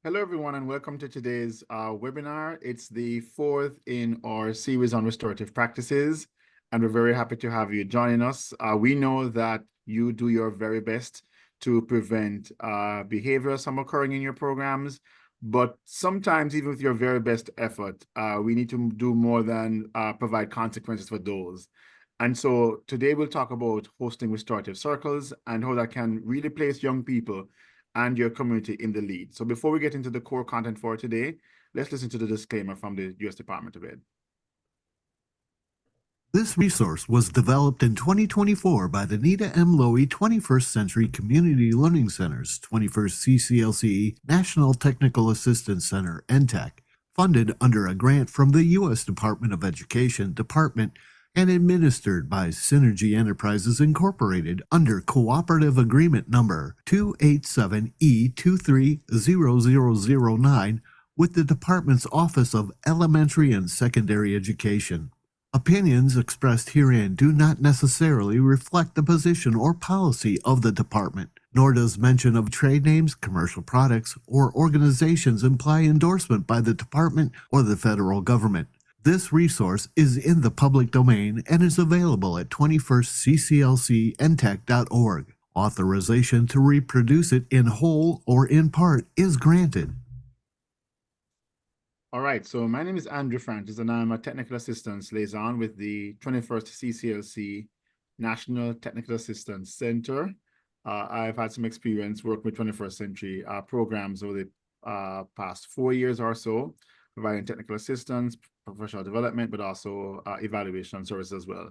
Hello, everyone, and welcome to today's webinar. It's the fourth in our series on restorative practices, and we're very happy to have you joining us. We know that you do your very best to prevent behaviors from occurring in your programs, but sometimes even with your very best effort, we need to do more than provide consequences for those. And so today we'll talk about hosting restorative circles and how that can really place young people and your community in the lead. So before we get into the core content for today, let's listen to the disclaimer from the U.S. Department of Ed. This resource was developed in 2024 by the Nita M. Lowy 21st Century Community Learning Center's 21st CCLC National Technical Assistance Center, NTEC, funded under a grant from the U.S. Department of Education Department and administered by Synergy Enterprises Incorporated under Cooperative Agreement Number 287E230009 with the Department's Office of Elementary and Secondary Education. Opinions expressed herein do not necessarily reflect the position or policy of the Department, nor does mention of trade names, commercial products, or organizations imply endorsement by the Department or the federal government. This resource is in the public domain and is available at 21stcclcntech.org. Authorization to reproduce it in whole or in part is granted. All right, so my name is Andrew Francis, and I'm a Technical Assistance Liaison with the 21st CCLC National Technical Assistance Center. I've had some experience working with 21st century programs over the past 4 years or so, providing technical assistance, professional development, but also evaluation services as well.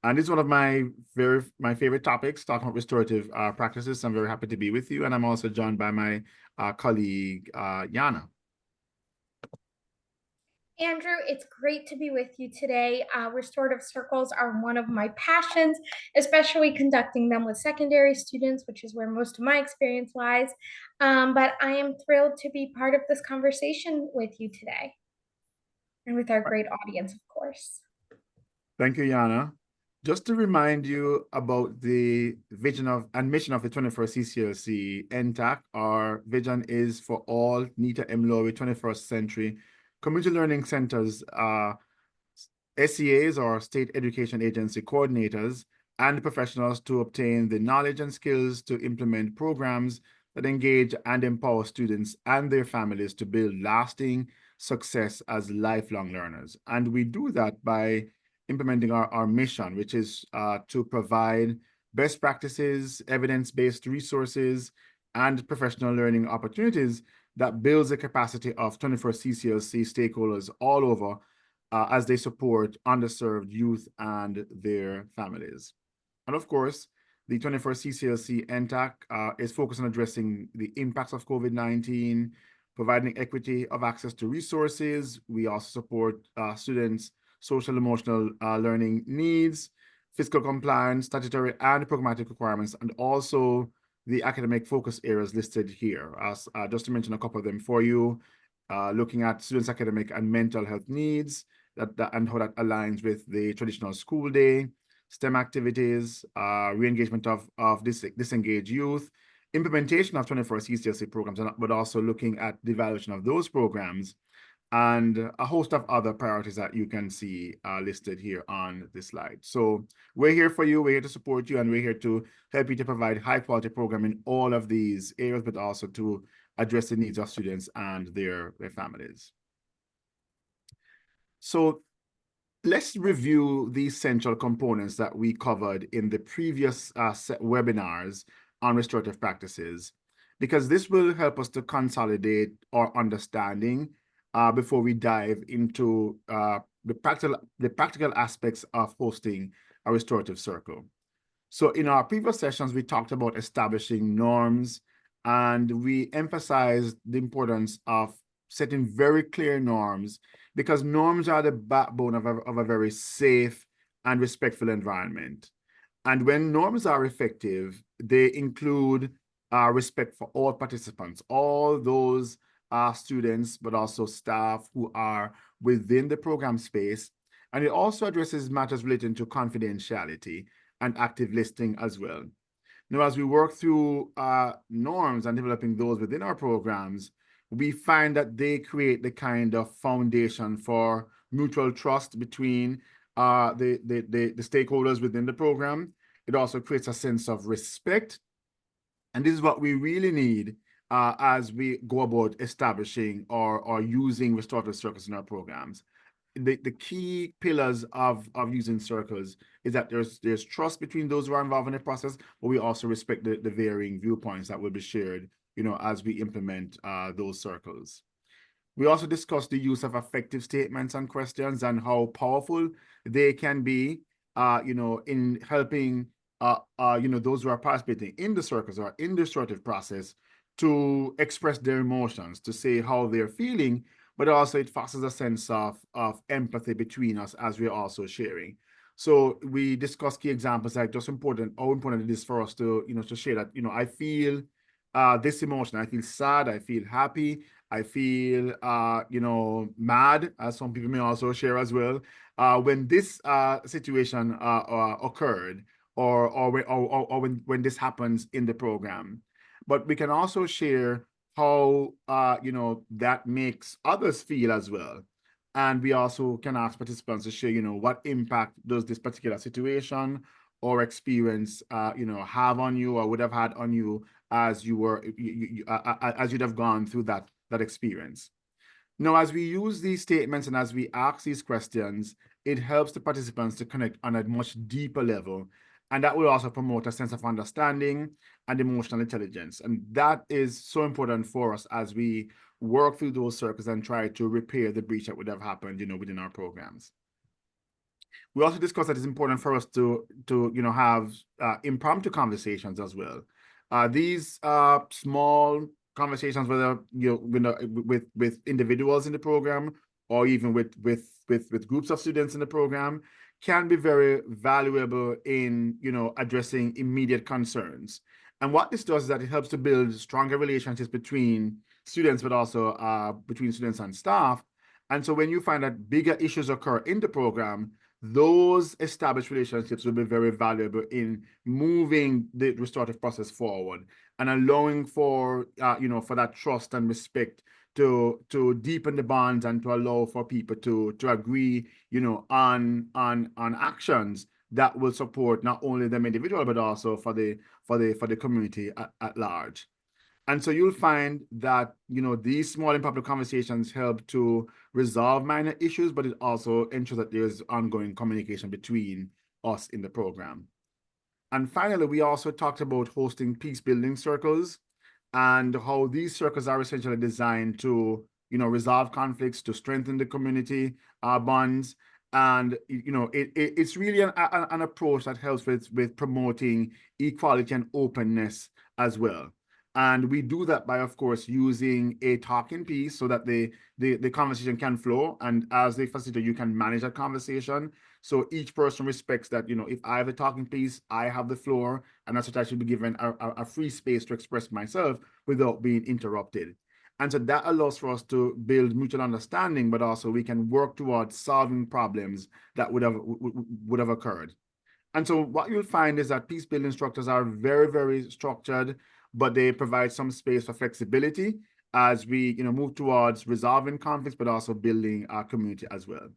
And it's one of my favorite topics, talking about restorative practices. I'm very happy to be with you, and I'm also joined by my colleague, Yana. Andrew, it's great to be with you today. Restorative circles are one of my passions, especially conducting them with secondary students, which is where most of my experience lies. But I am thrilled to be part of this conversation with you today and with our great audience, of course. Thank you, Yana. Just to remind you about the vision of and mission of the 21st CCLC NTAC, our vision is for all Nita M. Lowy 21st Century Community Learning Centers, SEAs or State Education Agency coordinators, and professionals to obtain the knowledge and skills to implement programs that engage and empower students and their families to build lasting success as lifelong learners. And we do that by implementing our mission, which is to provide best practices, evidence-based resources, and professional learning opportunities that builds the capacity of 21st CCLC stakeholders all over as they support underserved youth and their families. And of course, the 21st CCLC NTAC is focused on addressing the impacts of COVID-19, providing equity of access to resources. We also support students' social emotional learning needs, fiscal compliance, statutory and programmatic requirements, and also the academic focus areas listed here. As just to mention a couple of them for you, looking at students' academic and mental health needs, and how that aligns with the traditional school day, STEM activities, re-engagement of disengaged youth, implementation of 21st CCLC programs, but also looking at the evaluation of those programs, and a host of other priorities that you can see listed here on this slide. So we're here for you, we're here to support you, and we're here to help you to provide high quality programming in all of these areas, but also to address the needs of students and their families. So let's review the essential components that we covered in the previous webinars on restorative practices, because this will help us to consolidate our understanding before we dive into the practical aspects of hosting a restorative circle. So in our previous sessions, we talked about establishing norms, and we emphasized the importance of setting very clear norms, because norms are the backbone of a very safe and respectful environment. And when norms are effective, they include respect for all participants, all those students, but also staff who are within the program space. And it also addresses matters relating to confidentiality and active listening as well. Now, as we work through norms and developing those within our programs, we find that they create the kind of foundation for mutual trust between the stakeholders within the program. It also creates a sense of respect. And this is what we really need as we go about establishing or using restorative circles in our programs. The key pillars of using circles is that there's trust between those who are involved in the process, but we also respect the varying viewpoints that will be shared, as we implement those circles. We also discussed the use of affective statements and questions and how powerful they can be, in helping, those who are participating in the circles or in the restorative process to express their emotions, to say how they're feeling, but also it fosters a sense of empathy between us as we're also sharing. So we discussed key examples like just how important it is for us to, to share that, I feel this emotion. I feel sad, I feel happy, I feel, mad, as some people may also share as well. When this situation occurred, or when this happens in the program. But we can also share how, that makes others feel as well. And we also can ask participants to share, what impact does this particular situation or experience, have on you or would have had on you as as you'd have gone through that experience. Now, as we use these statements and as we ask these questions, it helps the participants to connect on a much deeper level. And that will also promote a sense of understanding and emotional intelligence. And that is so important for us as we work through those circles and try to repair the breach that would have happened, within our programs. We also discussed that it's important for us to have impromptu conversations as well. These small conversations, whether with individuals in the program or even with groups of students in the program, can be very valuable in addressing immediate concerns. And what this does is that it helps to build stronger relationships between students, but also between students and staff. And so when you find that bigger issues occur in the program, those established relationships will be very valuable in moving the restorative process forward and allowing for for that trust and respect to deepen the bonds and to allow for people to agree on actions that will support not only them individual but also for the community at large. And so you'll find that, these small and public conversations help to resolve minor issues, but it also ensures that there's ongoing communication between us in the program. And finally, we also talked about hosting peace building circles and how these circles are essentially designed to, resolve conflicts, to strengthen the community bonds. And, it's really an approach that helps with promoting equality and openness as well. And we do that by, of course, using a talking piece so that the conversation can flow. And as the facilitator, you can manage that conversation. So each person respects that, if I have a talking piece, I have the floor, and that's what I should be given a free space to express myself without being interrupted. And so that allows for us to build mutual understanding, but also we can work towards solving problems that would have occurred. And so what you'll find is that peace building structures are very, very structured, but they provide some space for flexibility as we move towards resolving conflicts, but also building our community as well.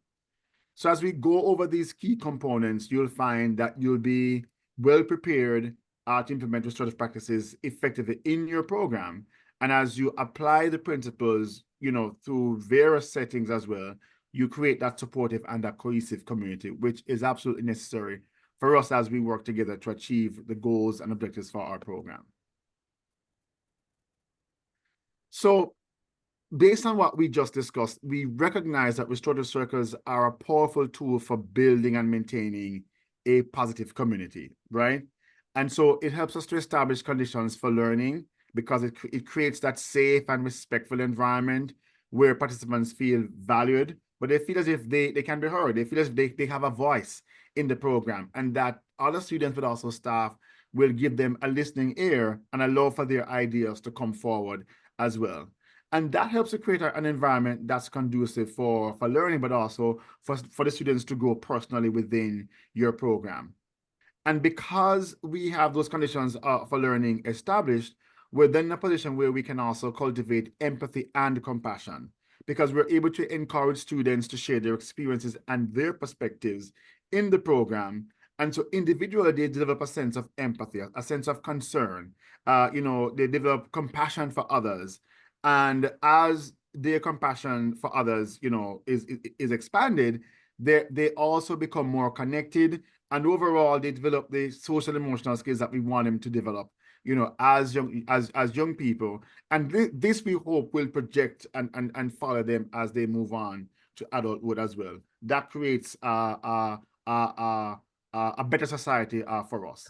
So as we go over these key components, you'll find that you'll be well prepared to implement restorative practices effectively in your program. And as you apply the principles, through various settings as well, you create that supportive and that cohesive community, which is absolutely necessary for us as we work together to achieve the goals and objectives for our program. So based on what we just discussed, we recognize that restorative circles are a powerful tool for building and maintaining a positive community, right? And so it helps us to establish conditions for learning because it creates that safe and respectful environment where participants feel valued, but they feel as if they can be heard. They feel as if they have a voice in the program, and that other students, but also staff, will give them a listening ear and allow for their ideas to come forward as well. And that helps to create an environment that's conducive for learning, but also for the students to grow personally within your program. And because we have those conditions for learning established, we're then in a position where we can also cultivate empathy and compassion, because we're able to encourage students to share their experiences and their perspectives in the program. And so individually, they develop a sense of empathy, a sense of concern. They develop compassion for others. And as their compassion for others, is expanded, they also become more connected. And overall, they develop the social emotional skills that we want them to develop, as young people. And this we hope will project and follow them as they move on to adulthood as well. That creates a better society for us.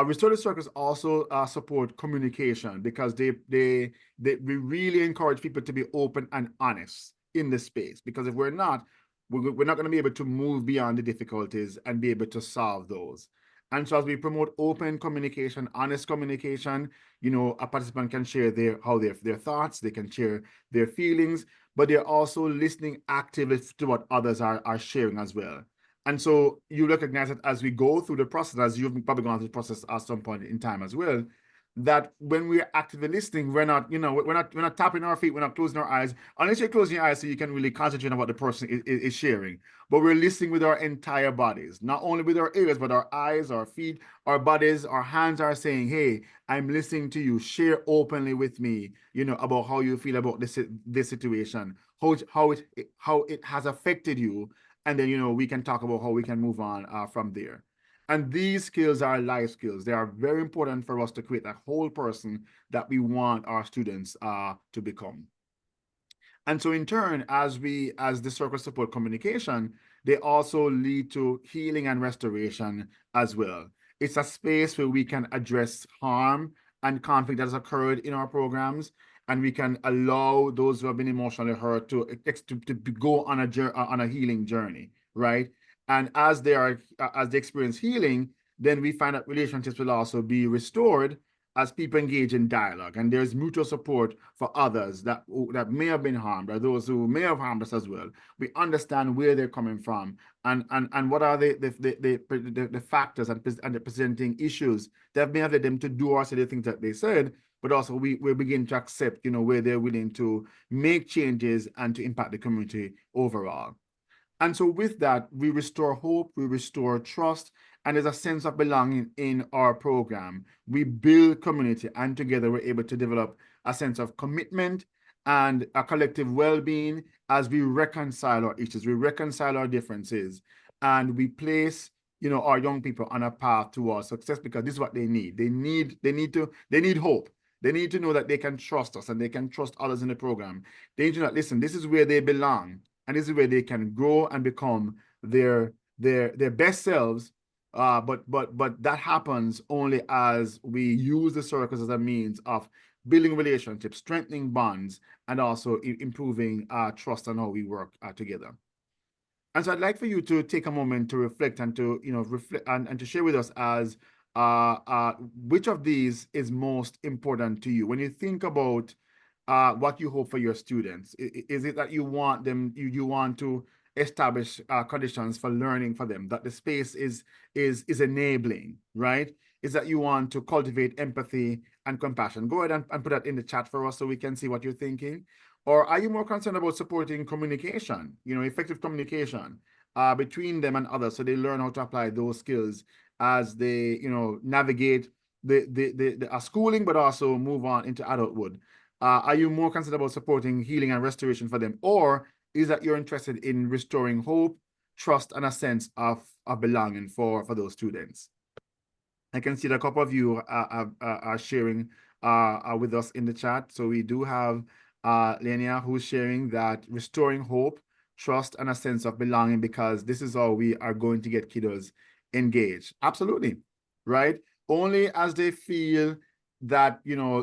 Restorative circles also support communication, because we really encourage people to be open and honest in this space, because if we're not, we're not going to be able to move beyond the difficulties and be able to solve those. And so as we promote open communication, honest communication, a participant can share their thoughts, they can share their feelings, but they're also listening actively to what others are sharing as well. And so you recognize that as we go through the process, as you've probably gone through the process at some point in time as well, that when we're actively listening, we're not tapping our feet, we're not closing our eyes, unless you're closing your eyes so you can really concentrate on what the person is sharing. But we're listening with our entire bodies, not only with our ears, but our eyes, our feet, our bodies, our hands are saying, hey, I'm listening to you. Share openly with me, about how you feel about this situation, how it has affected you. And then, we can talk about how we can move on from there. And these skills are life skills. They are very important for us to create that whole person that we want our students to become. And so in turn, as the circles support communication, they also lead to healing and restoration as well. It's a space where we can address harm and conflict that has occurred in our programs, and we can allow those who have been emotionally hurt to go on a healing journey, right? And as they experience healing, then we find that relationships will also be restored as people engage in dialogue, and there's mutual support for others that may have been harmed, or those who may have harmed us as well. We understand where they're coming from, and what are the factors and the presenting issues that may have led them to do or say the things that they said. But also we begin to accept, where they're willing to make changes and to impact the community overall. And so with that, we restore hope, we restore trust, and there's a sense of belonging in our program. We build community, and together we're able to develop a sense of commitment and a collective well-being as we reconcile our issues, we reconcile our differences, and we place, our young people on a path towards success, because this is what they need. They need hope. They need to know that they can trust us and they can trust others in the program. They need to know, listen, this is where they belong. And this is where they can grow and become their best selves. But that happens only as we use the circles as a means of building relationships, strengthening bonds, and also improving trust and how we work together. And so I'd like for you to take a moment to reflect and to reflect and to share with us as which of these is most important to you when you think about what you hope for your students. Is it that you want them, you want to establish conditions for learning for them, that the space is enabling, right? Is that you want to cultivate empathy and compassion? Go ahead and put that in the chat for us so we can see what you're thinking. Or are you more concerned about supporting communication, effective communication between them and others, so they learn how to apply those skills as they, navigate the schooling, but also move on into adulthood? Are you more concerned about supporting healing and restoration for them? Or is that you're interested in restoring hope, trust, and a sense of belonging for those students? I can see that a couple of you are sharing with us in the chat. So we do have Lenia, who's sharing that restoring hope, trust, and a sense of belonging, because this is how we are going to get kiddos engaged. Absolutely, right? Only as they feel that,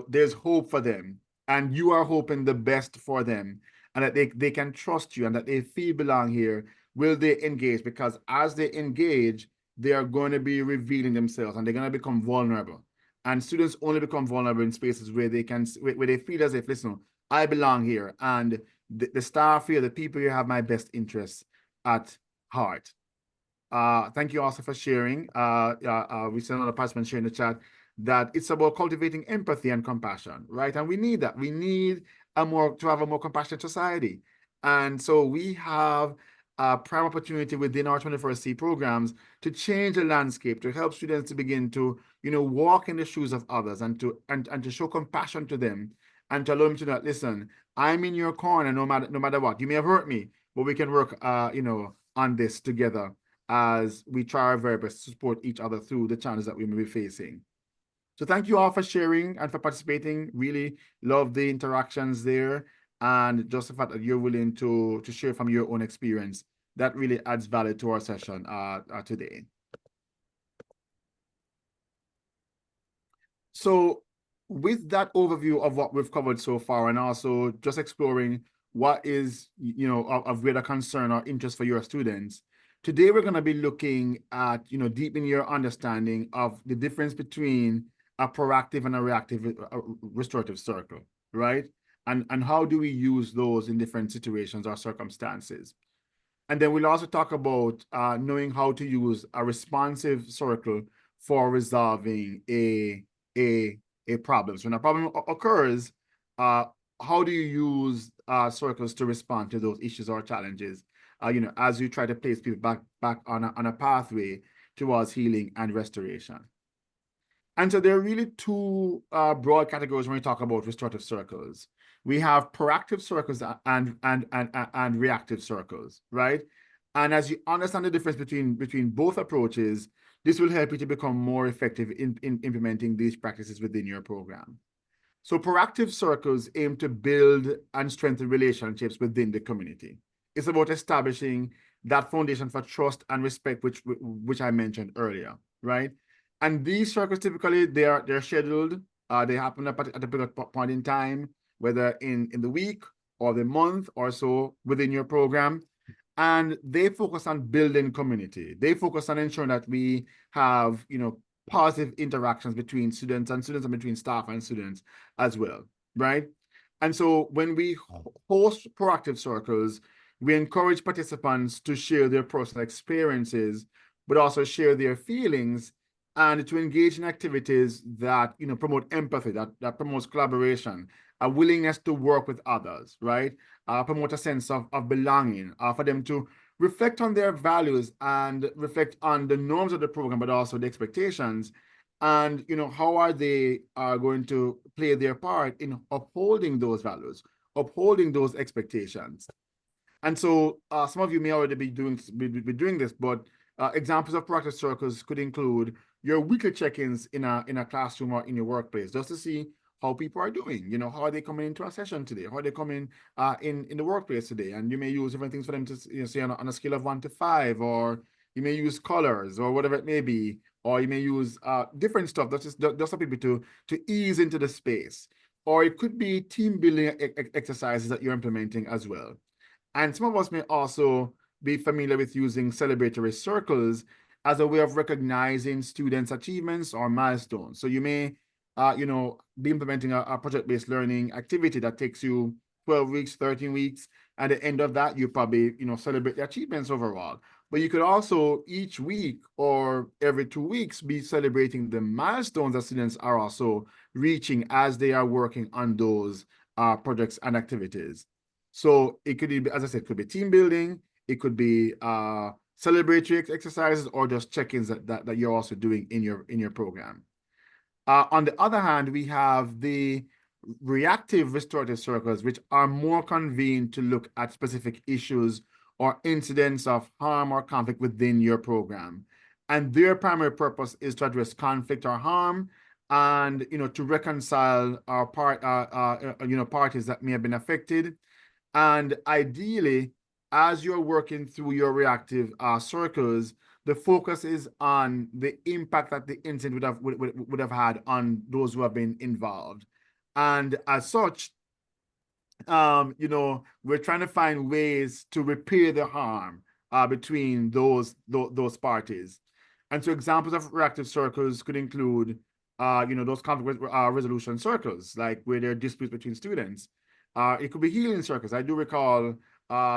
there's hope for them, and you are hoping the best for them, and that they can trust you, and that they feel belong here, will they engage. Because as they engage, they are going to be revealing themselves, and they're going to become vulnerable. And students only become vulnerable in spaces where they feel as if, listen, I belong here, and the staff here, the people here have my best interests at heart. Thank you also for sharing. We see another participant sharing the chat. that it's about cultivating empathy and compassion, right? And we need that. We need to have a more compassionate society. And so we have a prime opportunity within our 21st C programs to change the landscape, to help students to begin to, walk in the shoes of others and to show compassion to them and to allow them to know, listen, I'm in your corner no matter what. You may have hurt me, but we can work, on this together as we try our very best to support each other through the challenges that we may be facing. So thank you all for sharing and for participating. Really love the interactions there, and just the fact that you're willing to share from your own experience. That really adds value to our session today. So with that overview of what we've covered so far, and also just exploring what is, of greater concern or interest for your students, today we're going to be looking at, deepening your understanding of the difference between a proactive and a reactive restorative circle, right? And how do we use those in different situations or circumstances? And then we'll also talk about knowing how to use a responsive circle for resolving a problem. So when a problem occurs, how do you use circles to respond to those issues or challenges? As you try to place people back on a pathway towards healing and restoration. And so there are really two broad categories when we talk about restorative circles. We have proactive circles and reactive circles, right? And as you understand the difference between both approaches, this will help you to become more effective in implementing these practices within your program. So proactive circles aim to build and strengthen relationships within the community. It's about establishing that foundation for trust and respect, which I mentioned earlier, right? And these circles typically they're scheduled. They happen at a particular point in time, whether in the week or the month or so within your program. And they focus on building community. They focus on ensuring that we have, positive interactions between students and between staff and students as well, right? And so when we host proactive circles, we encourage participants to share their personal experiences, but also share their feelings and to engage in activities that, promote empathy, that promotes collaboration, a willingness to work with others, right? Promote a sense of belonging, for them to reflect on their values and reflect on the norms of the program, but also the expectations. And, how are they going to play their part in upholding those values, upholding those expectations. And so some of you may already be doing this, but examples of practice circles could include your weekly check-ins in a classroom or in your workplace, just to see how people are doing. How are they coming into a session today? How are they coming in the workplace today? And you may use different things for them to say on a scale of 1 to 5, or you may use colors or whatever it may be, or you may use different stuff just for people to ease into the space. Or it could be team building exercises that you're implementing as well. And some of us may also be familiar with using celebratory circles as a way of recognizing students' achievements or milestones. So you may, be implementing a project-based learning activity that takes you 12 weeks, 13 weeks. At the end of that, you probably, celebrate the achievements overall. But you could also each week or every 2 weeks be celebrating the milestones that students are also reaching as they are working on those projects and activities. So it could be, as I said, it could be team building, it could be celebratory exercises, or just check-ins that you're also doing in your program. On the other hand, we have the reactive restorative circles, which are more convened to look at specific issues or incidents of harm or conflict within your program. And their primary purpose is to address conflict or harm and, to reconcile our parties that may have been affected. And ideally, as you're working through your reactive circles, the focus is on the impact that the incident would have had on those who have been involved. And as such, we're trying to find ways to repair the harm between those parties. And so examples of reactive circles could include, those conflict resolution circles, like where there are disputes between students. It could be healing circles. I do recall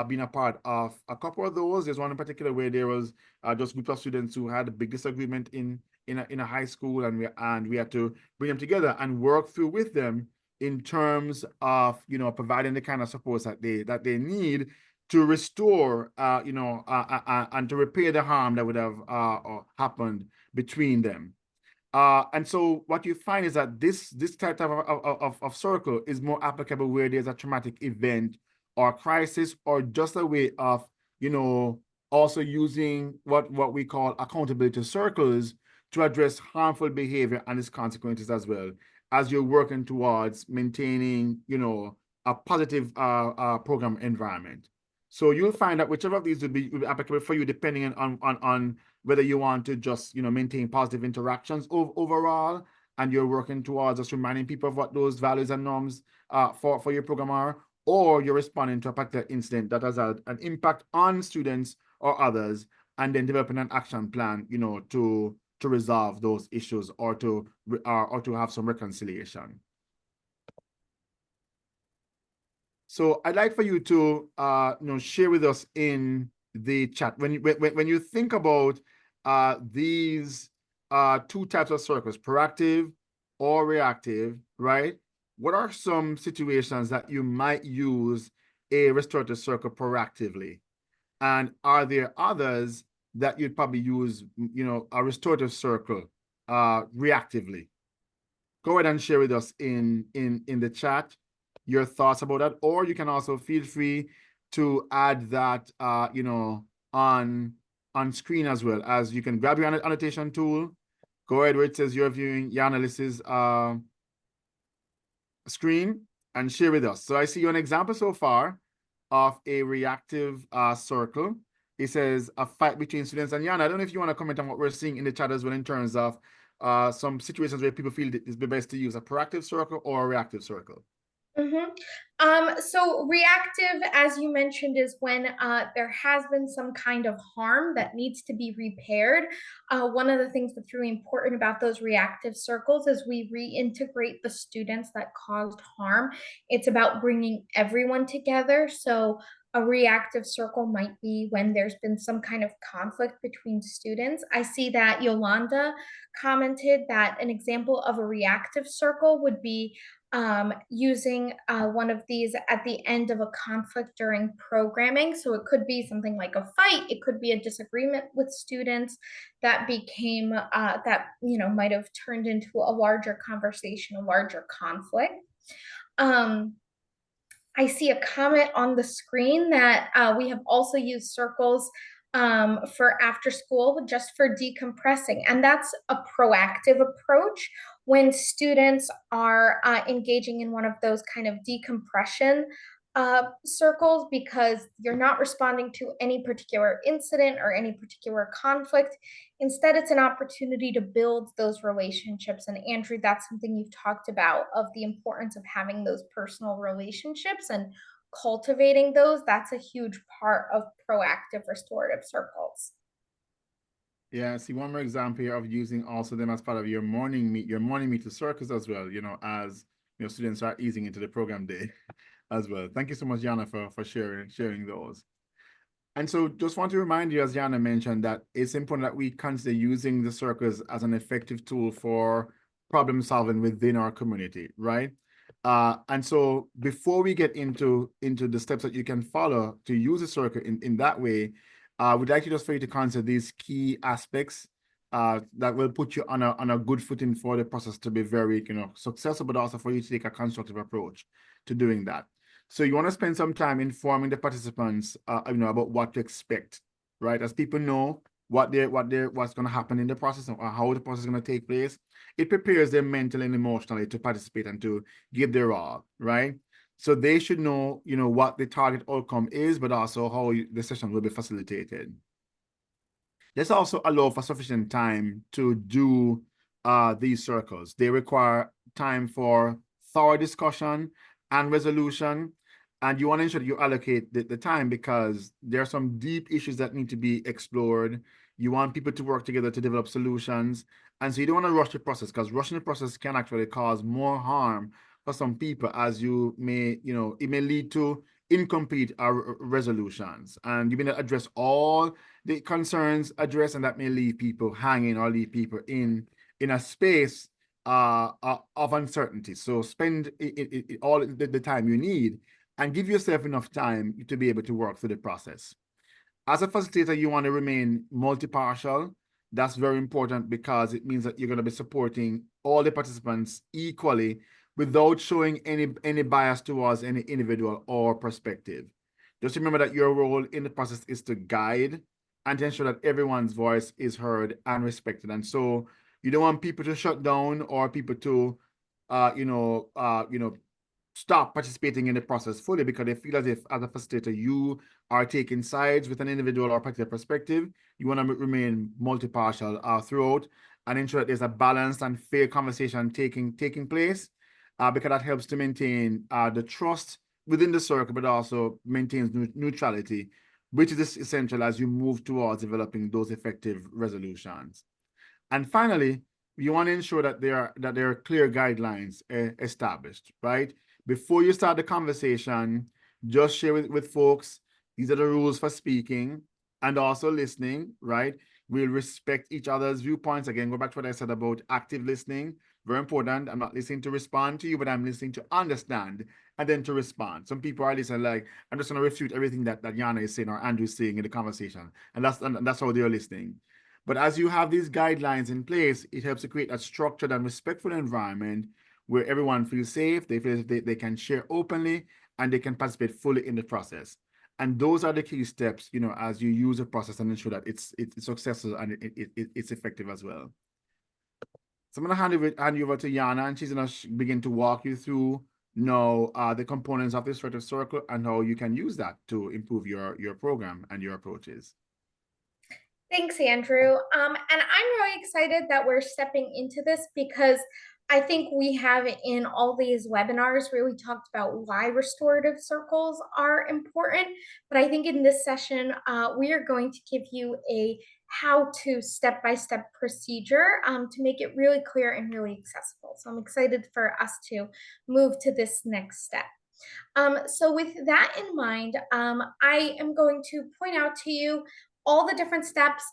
being a part of a couple of those. There's one in particular where there was just a group of students who had a big disagreement in in a high school, and we had to bring them together and work through with them in terms of providing the kind of supports that they need to restore and to repair the harm that would have happened between them. And so what you find is that this type of circle is more applicable where there's a traumatic event or crisis, or just a way of, also using what we call accountability circles to address harmful behavior and its consequences, as well as you're working towards maintaining, a positive program environment. So you'll find that whichever of these will be applicable for you, depending on whether you want to just maintain positive interactions overall, and you're working towards just reminding people of what those values and norms for your program are, or you're responding to a particular incident that has had an impact on students or others, and then developing an action plan to resolve those issues, or to have some reconciliation. So I'd like for you to share with us in the chat when you think about these two types of circles, proactive or reactive, right? What are some situations that you might use a restorative circle proactively? And are there others that you'd probably use, a restorative circle reactively? Go ahead and share with us in the chat your thoughts about that, or you can also feel free to add that on screen, as well as you can grab your annotation tool, go ahead where it says you're viewing Yanalis's screen, and share with us. So I see you an example so far of a reactive circle. It says a fight between students, and Yana, I don't know if you want to comment on what we're seeing in the chat as well, in terms of some situations where people feel it's best to use a proactive circle or a reactive circle. So reactive, as you mentioned, is when there has been some kind of harm that needs to be repaired. One of the things that's really important about those reactive circles is we reintegrate the students that caused harm. It's about bringing everyone together. So a reactive circle might be when there's been some kind of conflict between students. I see that Yolanda commented that an example of a reactive circle would be using one of these at the end of a conflict during programming. So it could be something like a fight. It could be a disagreement with students that became might have turned into a larger conversation, a larger conflict. I see a comment on the screen that we have also used circles for after school, just for decompressing. And that's a proactive approach when students are engaging in one of those kind of decompression circles, because you're not responding to any particular incident or any particular conflict. Instead, it's an opportunity to build those relationships. And Andrew, that's something you've talked about, of the importance of having those personal relationships and cultivating those. That's a huge part of proactive restorative circles. Yeah, I see one more example here of using also them as part of your morning meet circles as well, as students are easing into the program day as well. Thank you so much, Yana, for sharing those. And so just want to remind you, as Yana mentioned, that it's important that we consider using the circles as an effective tool for problem solving within our community, right? And so before we get into the steps that you can follow to use a circle in that way, we'd like you just for you to consider these key aspects that will put you on a good footing for the process to be very successful, but also for you to take a constructive approach to doing that. So you want to spend some time informing the participants, about what to expect, right? As people know what's going to happen in the process, or how the process is going to take place, it prepares them mentally and emotionally to participate and to give their all, right? So they should know, what the target outcome is, but also how the session will be facilitated. Let's also allow for sufficient time to do these circles. They require time for thorough discussion and resolution. And you want to ensure that you allocate the time, because there are some deep issues that need to be explored. You want people to work together to develop solutions. And so you don't want to rush the process, because rushing the process can actually cause more harm for some people, as it may lead to incomplete resolutions, and you may not address all the concerns addressed, and that may leave people hanging or leave people in a space of uncertainty. So spend all the time you need and give yourself enough time to be able to work through the process. As a facilitator, you want to remain multi-partial. That's very important because it means that you're going to be supporting all the participants equally without showing any bias towards any individual or perspective. Just remember that your role in the process is to guide and to ensure that everyone's voice is heard and respected. And so you don't want people to shut down or people to, stop participating in the process fully because they feel as if, as a facilitator, you are taking sides with an individual or particular perspective. You want to remain multi-partial throughout and ensure that there's a balanced and fair conversation taking place, because that helps to maintain the trust within the circle, but also maintains neutrality, which is essential as you move towards developing those effective resolutions. And finally, you want to ensure that there are clear guidelines established, right? Before you start the conversation, just share with folks, these are the rules for speaking and also listening, right? We'll respect each other's viewpoints. Again, go back to what I said about active listening. Very important. I'm not listening to respond to you, but I'm listening to understand and then to respond. Some people are listening like, I'm just going to refute everything that Yana is saying or Andrew is saying in the conversation. And that's how they're listening. But as you have these guidelines in place, it helps to create a structured and respectful environment where everyone feels safe, they feel they can share openly, and they can participate fully in the process. And those are the key steps, as you use the process and ensure that it's successful and it's effective as well. So I'm going to hand you over to Yana, and she's going to begin to walk you through the components of the restorative circle and how you can use that to improve your program and your approaches. Thanks, Andrew. And I'm really excited that we're stepping into this because I think we have in all these webinars really talked about why restorative circles are important. But I think in this session, we are going to give you a how-to step-by-step procedure to make it really clear and really accessible. So I'm excited for us to move to this next step. So with that in mind, I am going to point out to you all the different steps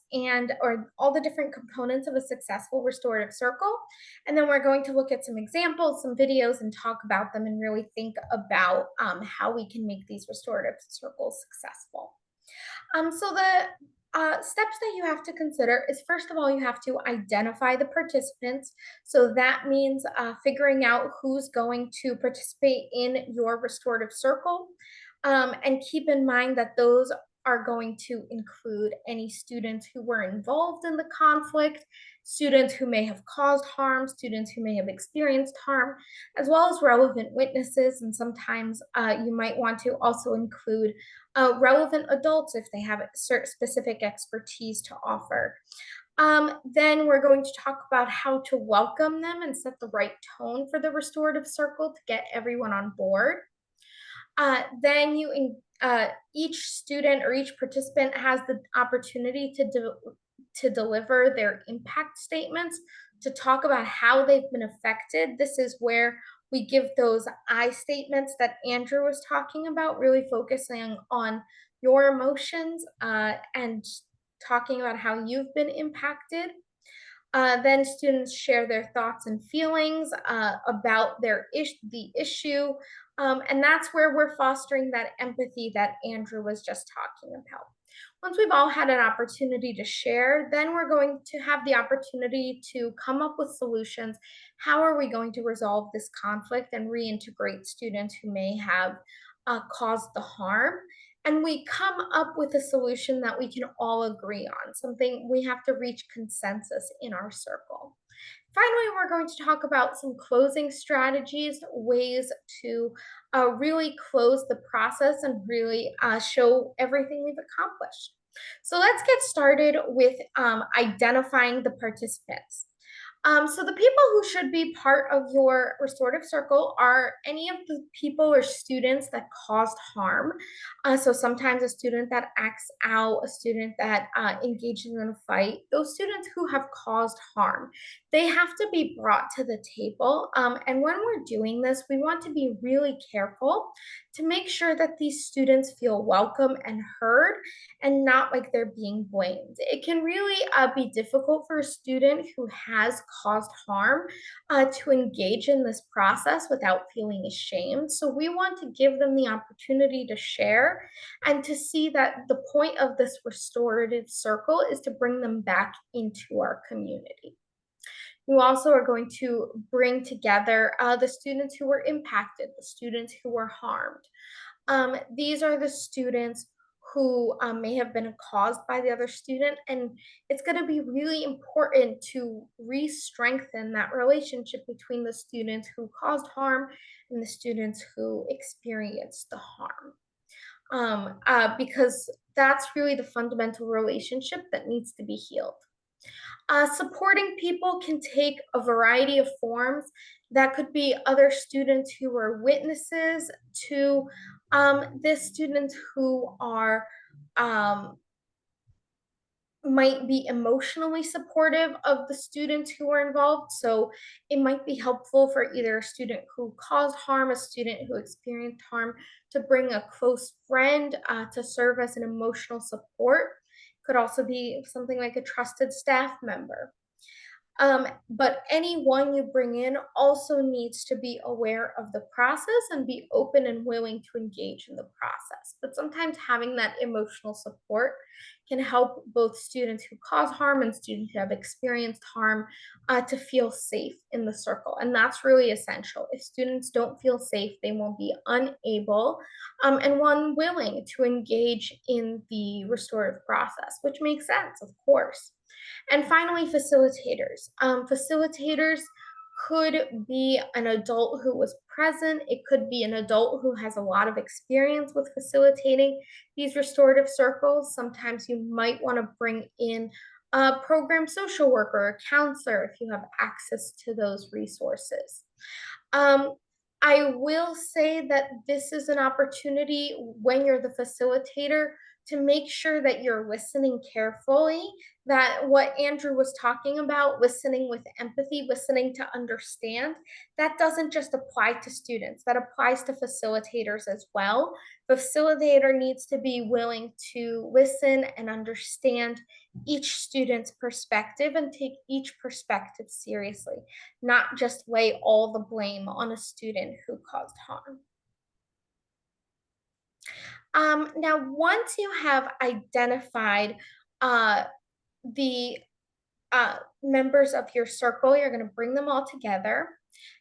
or all the different components of a successful restorative circle. And then we're going to look at some examples, some videos, and talk about them and really think about how we can make these restorative circles successful. So the steps that you have to consider is, first of all, you have to identify the participants. So that means figuring out who's going to participate in your restorative circle. And keep in mind that those are going to include any students who were involved in the conflict, students who may have caused harm, students who may have experienced harm, as well as relevant witnesses. And sometimes you might want to also include relevant adults if they have specific expertise to offer. Then we're going to talk about how to welcome them and set the right tone for the restorative circle to get everyone on board. Then each student or each participant has the opportunity to deliver their impact statements, to talk about how they've been affected. This is where we give those I statements that Andrew was talking about, really focusing on your emotions and talking about how you've been impacted. Then students share their thoughts and feelings about the issue. And that's where we're fostering that empathy that Andrew was just talking about. Once we've all had an opportunity to share, then we're going to have the opportunity to come up with solutions. How are we going to resolve this conflict and reintegrate students who may have caused the harm? And we come up with a solution that we can all agree on, something we have to reach consensus in our circle. Finally, we're going to talk about some closing strategies, ways to really close the process and really show everything we've accomplished. So let's get started with identifying the participants. So the people who should be part of your restorative circle are any of the people or students that caused harm. So sometimes a student that acts out, a student that engages in a fight, those students who have caused harm, they have to be brought to the table. And when we're doing this, we want to be really careful to make sure that these students feel welcome and heard and not like they're being blamed. It can really be difficult for a student who has caused harm to engage in this process without feeling ashamed. So we want to give them the opportunity to share and to see that the point of this restorative circle is to bring them back into our community. You also are going to bring together the students who were impacted, the students who were harmed. These are the students who may have been caused by the other student, and it's going to be really important to re-strengthen that relationship between the students who caused harm and the students who experienced the harm. Because that's really the fundamental relationship that needs to be healed. Supporting people can take a variety of forms. That could be other students who are witnesses to this, students who are might be emotionally supportive of the students who are involved. So it might be helpful for either a student who caused harm, a student who experienced harm, to bring a close friend to serve as an emotional support. Could also be something like a trusted staff member. But anyone you bring in also needs to be aware of the process and be open and willing to engage in the process. But sometimes having that emotional support can help both students who cause harm and students who have experienced harm to feel safe in the circle. And that's really essential. If students don't feel safe, they will be unable and unwilling to engage in the restorative process, which makes sense, of course. And finally, facilitators. Facilitators could be an adult who was present. It could be an adult who has a lot of experience with facilitating these restorative circles. Sometimes you might want to bring in a program social worker, a counselor, if you have access to those resources. Um, I will say that this is an opportunity when you're the facilitator to make sure that you're listening carefully, that what Andrew was talking about, listening with empathy, listening to understand, that doesn't just apply to students, that applies to facilitators as well. The facilitator needs to be willing to listen and understand each student's perspective and take each perspective seriously, not just lay all the blame on a student who caused harm. Now, once you have identified the members of your circle, you're going to bring them all together.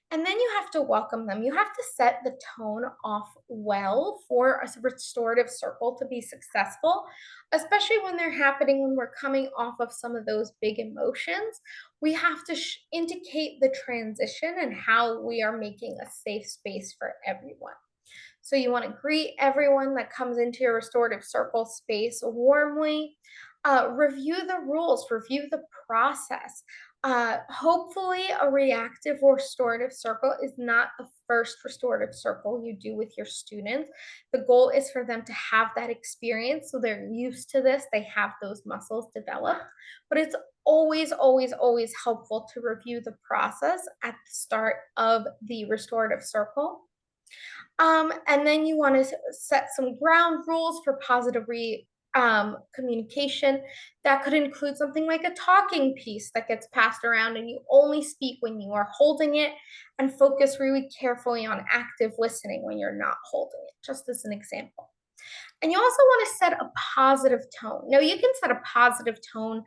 And then you have to welcome them. You have to set the tone off well for a restorative circle to be successful, especially when they're happening when we're coming off of some of those big emotions. We have to indicate the transition and how we are making a safe space for everyone. So you want to greet everyone that comes into your restorative circle space warmly. Review the rules, review the process. Hopefully, a reactive restorative circle is not the first restorative circle you do with your students. The goal is for them to have that experience so they're used to this, they have those muscles developed. But it's always, always, always helpful to review the process at the start of the restorative circle. And then you want to set some ground rules for positive communication. That could include something like a talking piece that gets passed around and you only speak when you are holding it, and focus really carefully on active listening when you're not holding it, just as an example. And you also want to set a positive tone. Now, you can set a positive tone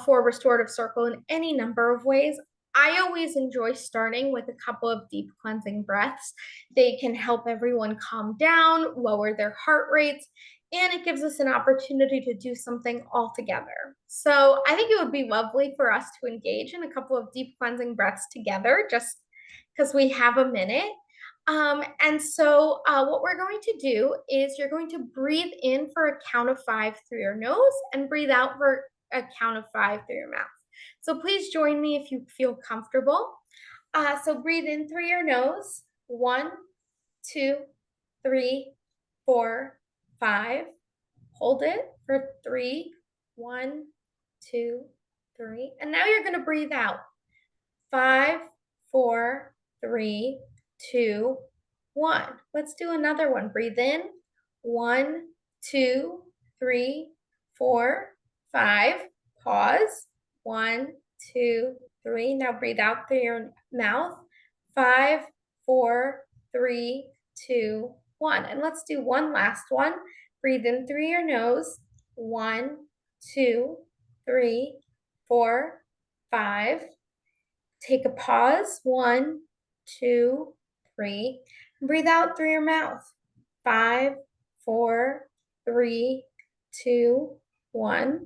for a restorative circle in any number of ways. I always enjoy starting with a couple of deep cleansing breaths. They can help everyone calm down, lower their heart rates, and it gives us an opportunity to do something all together. So I think it would be lovely for us to engage in a couple of deep cleansing breaths together, just because we have a minute. What we're going to do is you're going to breathe in for a count of 5 through your nose and breathe out for a count of 5 through your mouth. So please join me if you feel comfortable. So breathe in through your nose. 1, 2, 3, 4, 5. Hold it for 3. 1, 2, 3. And now you're going to breathe out. 5, 4, 3, 2, 1. Let's do another one. Breathe in. 1, 2, 3, 4, 5. Pause. 1, 2, 3. Now breathe out through your mouth. 5, 4, 3, 2, 1. And let's do one last one. Breathe in through your nose. 1, 2, 3, 4, 5. Take a pause. 1, 2, 3. Breathe out through your mouth. 5, 4, 3, 2, 1.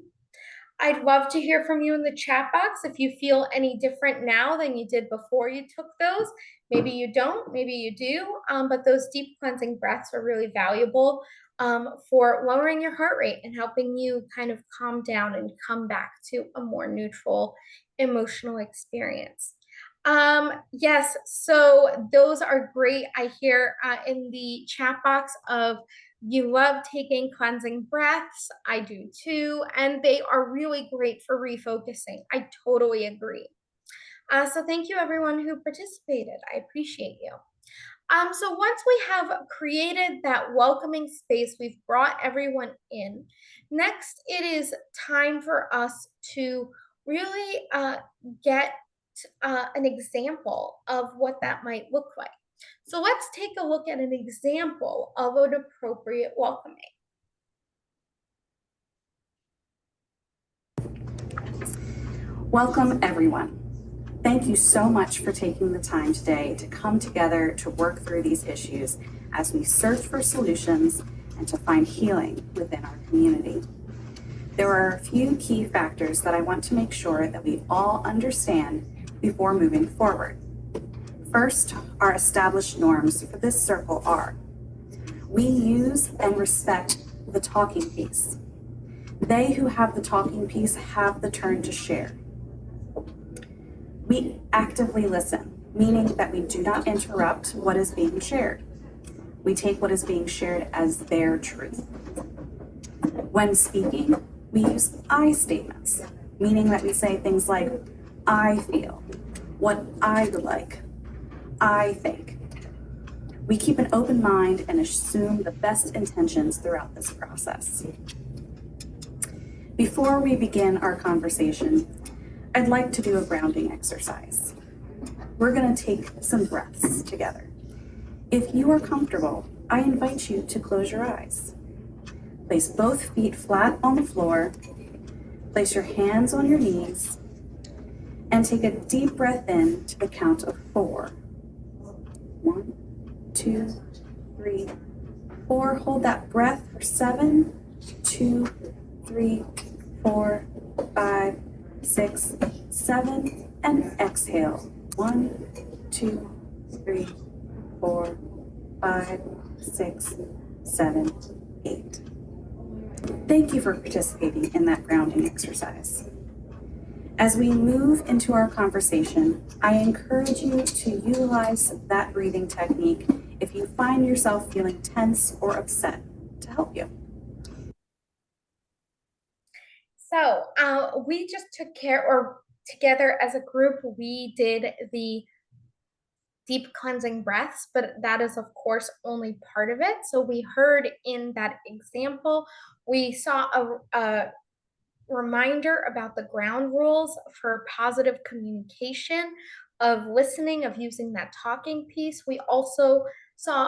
I'd love to hear from you in the chat box if you feel any different now than you did before you took those. Maybe you don't, maybe you do, but those deep cleansing breaths are really valuable for lowering your heart rate and helping you kind of calm down and come back to a more neutral emotional experience. Yes, so those are great. I hear in the chat box of you love taking cleansing breaths. I do too. And they are really great for refocusing. I totally agree. So thank you everyone who participated. I appreciate you. So once we have created that welcoming space, we've brought everyone in. Next, it is time for us to really get an example of what that might look like. So let's take a look at an example of an appropriate welcoming. Welcome, everyone. Thank you so much for taking the time today to come together to work through these issues as we search for solutions and to find healing within our community. There are a few key factors that I want to make sure that we all understand before moving forward. First, our established norms for this circle are: we use and respect the talking piece. They who have the talking piece have the turn to share. We actively listen, meaning that we do not interrupt what is being shared. We take what is being shared as their truth. When speaking, we use I statements, meaning that we say things like, I feel, what I would like, I think. We keep an open mind and assume the best intentions throughout this process. Before we begin our conversation, I'd like to do a grounding exercise. We're going to take some breaths together. If you are comfortable, I invite you to close your eyes. Place both feet flat on the floor. Place your hands on your knees and take a deep breath in to the count of 4. 1, 2, 3, 4. Hold that breath for 7, 2, 3, 4, 5, 6, 7, and exhale. 1, 2, 3, 4, 5, 6, 7, 8. Thank you for participating in that grounding exercise. As we move into our conversation, I encourage you to utilize that breathing technique if you find yourself feeling tense or upset to help you. So we just took care, or together as a group, we did the deep cleansing breaths, but that is of course only part of it. So we heard in that example, we saw a reminder about the ground rules for positive communication, of listening, of using that talking piece. We also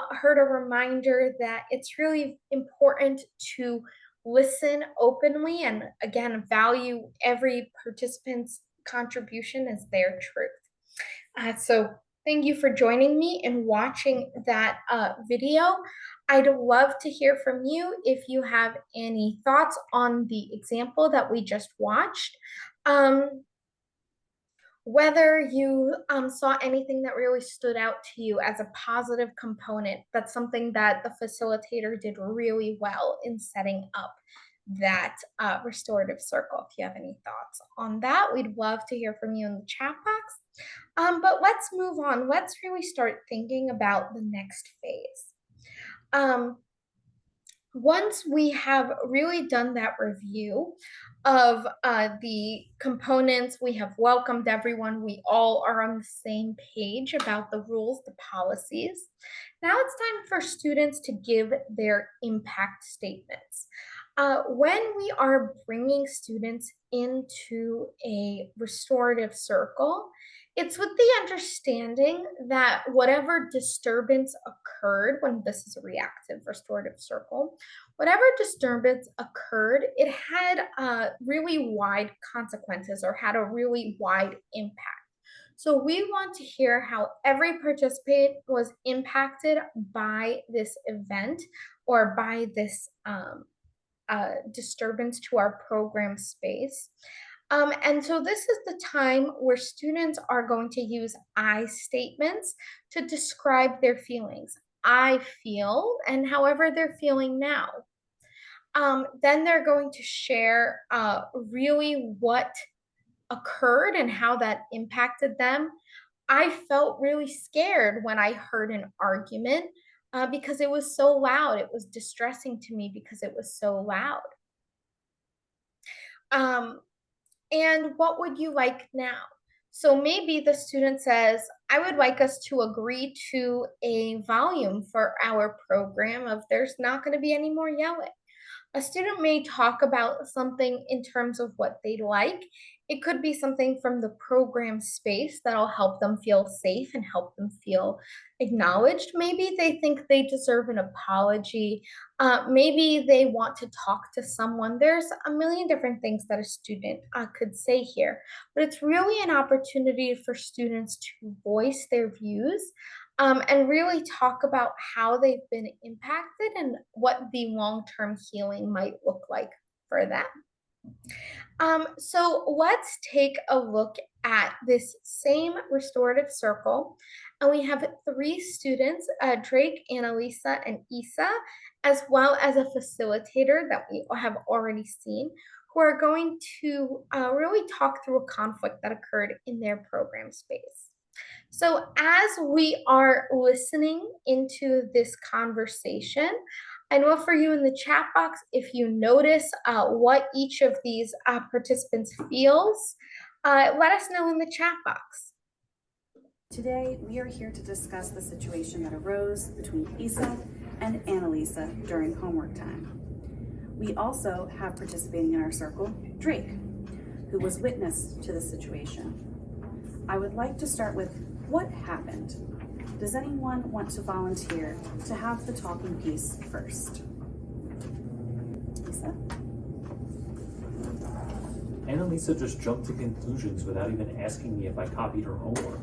heard a reminder that it's really important to listen openly and again value every participant's contribution as their truth. So thank you for joining me and watching that video. I'd love to hear from you if you have any thoughts on the example that we just watched. Whether you saw anything that really stood out to you as a positive component, that's something that the facilitator did really well in setting up that restorative circle. If you have any thoughts on that, we'd love to hear from you in the chat box. But let's move on. Let's really start thinking about the next phase. Once we have really done that review of the components, we have welcomed everyone, we all are on the same page about the rules, the policies. Now it's time for students to give their impact statements. When we are bringing students into a restorative circle, it's with the understanding that whatever disturbance occurred, when this is a reactive restorative circle, whatever disturbance occurred, it had really wide consequences or had a really wide impact. So we want to hear how every participant was impacted by this event or by this disturbance to our program space. And so this is the time where students are going to use I statements to describe their feelings. I feel, and however they're feeling now. Then they're going to share really what occurred and how that impacted them. I felt really scared when I heard an argument because it was so loud. It was distressing to me because it was so loud. And what would you like now? So maybe the student says, I would like us to agree to a volume for our program of there's not going to be any more yelling. A student may talk about something in terms of what they'd like. It could be something from the program space that'll help them feel safe and help them feel acknowledged. Maybe they think they deserve an apology. Maybe they want to talk to someone. There's a million different things that a student could say here, but it's really an opportunity for students to voice their views and really talk about how they've been impacted and what the long-term healing might look like for them. So let's take a look at this same restorative circle. And we have 3 students, Drake, Annalisa, and Isa, as well as a facilitator that we have already seen, who are going to really talk through a conflict that occurred in their program space. So as we are listening into this conversation, I know for you in the chat box, if you notice what each of these participants feels, let us know in the chat box. Today, we are here to discuss the situation that arose between Isa and Annalisa during homework time. We also have participating in our circle, Drake, who was witness to the situation. I would like to start with what happened. Does anyone want to volunteer to have the talking piece first? Lisa? Annalisa just jumped to conclusions without even asking me if I copied her homework.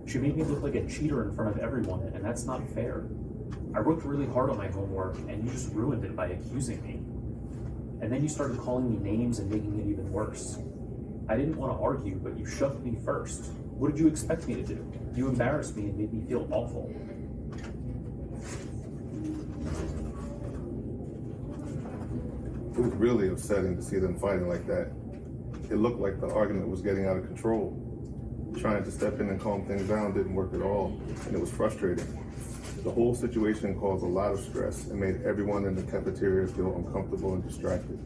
She made me look like a cheater in front of everyone, and that's not fair. I worked really hard on my homework, and you just ruined it by accusing me. And then you started calling me names and making it even worse. I didn't want to argue, but you shoved me first. What did you expect me to do? You embarrassed me and made me feel awful. It was really upsetting to see them fighting like that. It looked like the argument was getting out of control. Trying to step in and calm things down didn't work at all, and it was frustrating. The whole situation caused a lot of stress and made everyone in the cafeteria feel uncomfortable and distracted.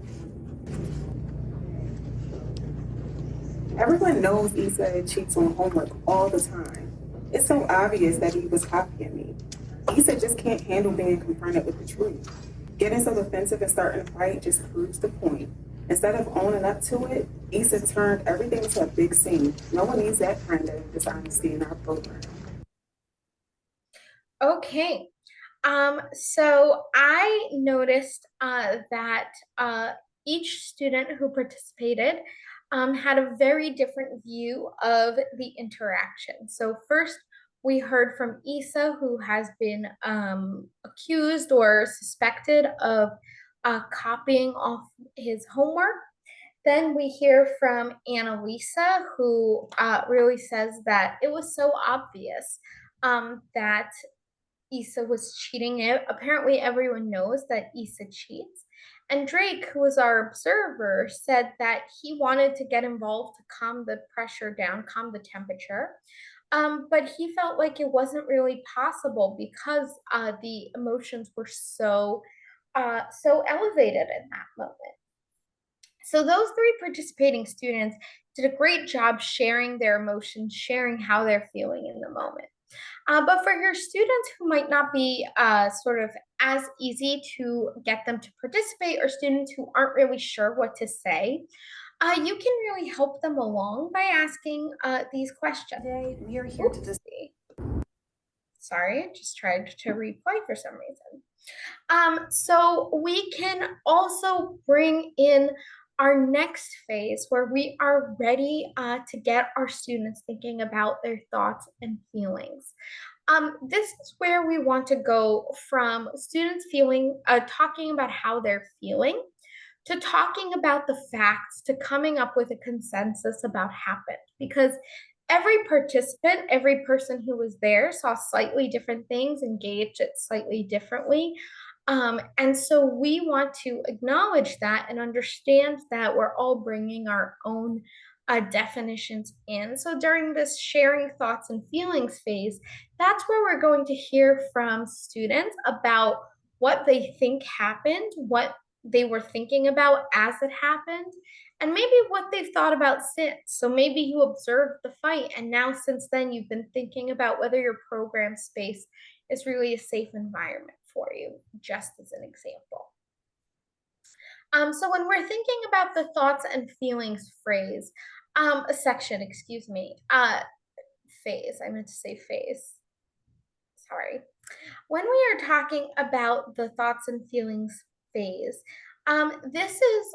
Everyone knows Issa cheats on homework all the time. It's so obvious that he was copying me. Issa just can't handle being confronted with the truth. Getting so defensive and starting a fight just proves the point. Instead of owning up to it, Issa turned everything into a big scene. No one needs that kind of dishonesty in our program. Okay. So I noticed that each student who participated had a very different view of the interaction. So first, we heard from Isa, who has been accused or suspected of copying off his homework. Then we hear from Annalisa, who really says that it was so obvious that Issa was cheating. Apparently, everyone knows that Issa cheats. And Drake, who was our observer, said that he wanted to get involved to calm the pressure down, calm the temperature. But he felt like it wasn't really possible because the emotions were so elevated in that moment. So those three participating students did a great job sharing their emotions, sharing how they're feeling in the moment. But for your students who might not be sort of as easy to get them to participate, or students who aren't really sure what to say, you can really help them along by asking these questions. Today, we are here to Sorry, I just tried to replay for some reason. So we can also bring in our next phase where we are ready to get our students thinking about their thoughts and feelings. This is where we want to go from students talking about how they're feeling, to talking about the facts, to coming up with a consensus about happened. Because every participant, every person who was there saw slightly different things, engaged it slightly differently. And so we want to acknowledge that and understand that we're all bringing our own definitions in. So during this sharing thoughts and feelings phase, that's where we're going to hear from students about what they think happened, what they were thinking about as it happened, and maybe what they've thought about since. So maybe you observed the fight, and now since then you've been thinking about whether your program space is really a safe environment for you, just as an example. So when we're thinking about the thoughts and feelings phase, phase, I meant to say phase, sorry. When we are talking about the thoughts and feelings phase, this is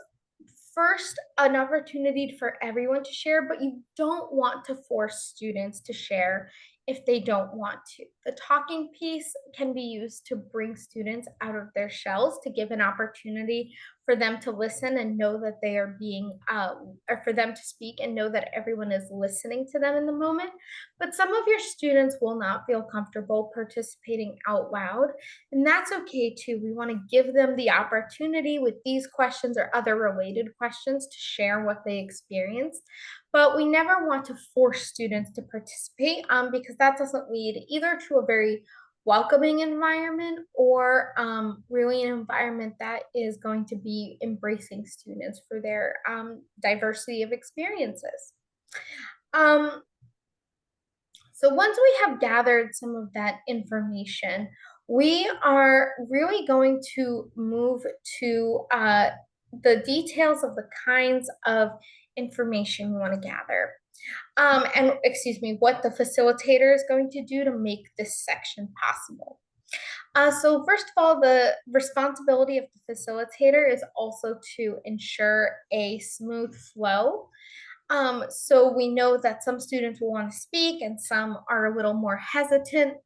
first an opportunity for everyone to share, but you don't want to force students to share if they don't want to. The talking piece can be used to bring students out of their shells, to give an opportunity for them to listen and know that they are or for them to speak and know that everyone is listening to them in the moment. But some of your students will not feel comfortable participating out loud, and that's okay too. We want to give them the opportunity with these questions or other related questions to share what they experienced. But we never want to force students to participate because that doesn't lead either to a very welcoming environment or really an environment that is going to be embracing students for their diversity of experiences. So once we have gathered some of that information, we are really going to move to the details of the kinds of information we want to gather. What the facilitator is going to do to make this section possible. So first of all, the responsibility of the facilitator is also to ensure a smooth flow. So we know that some students will want to speak and some are a little more hesitant.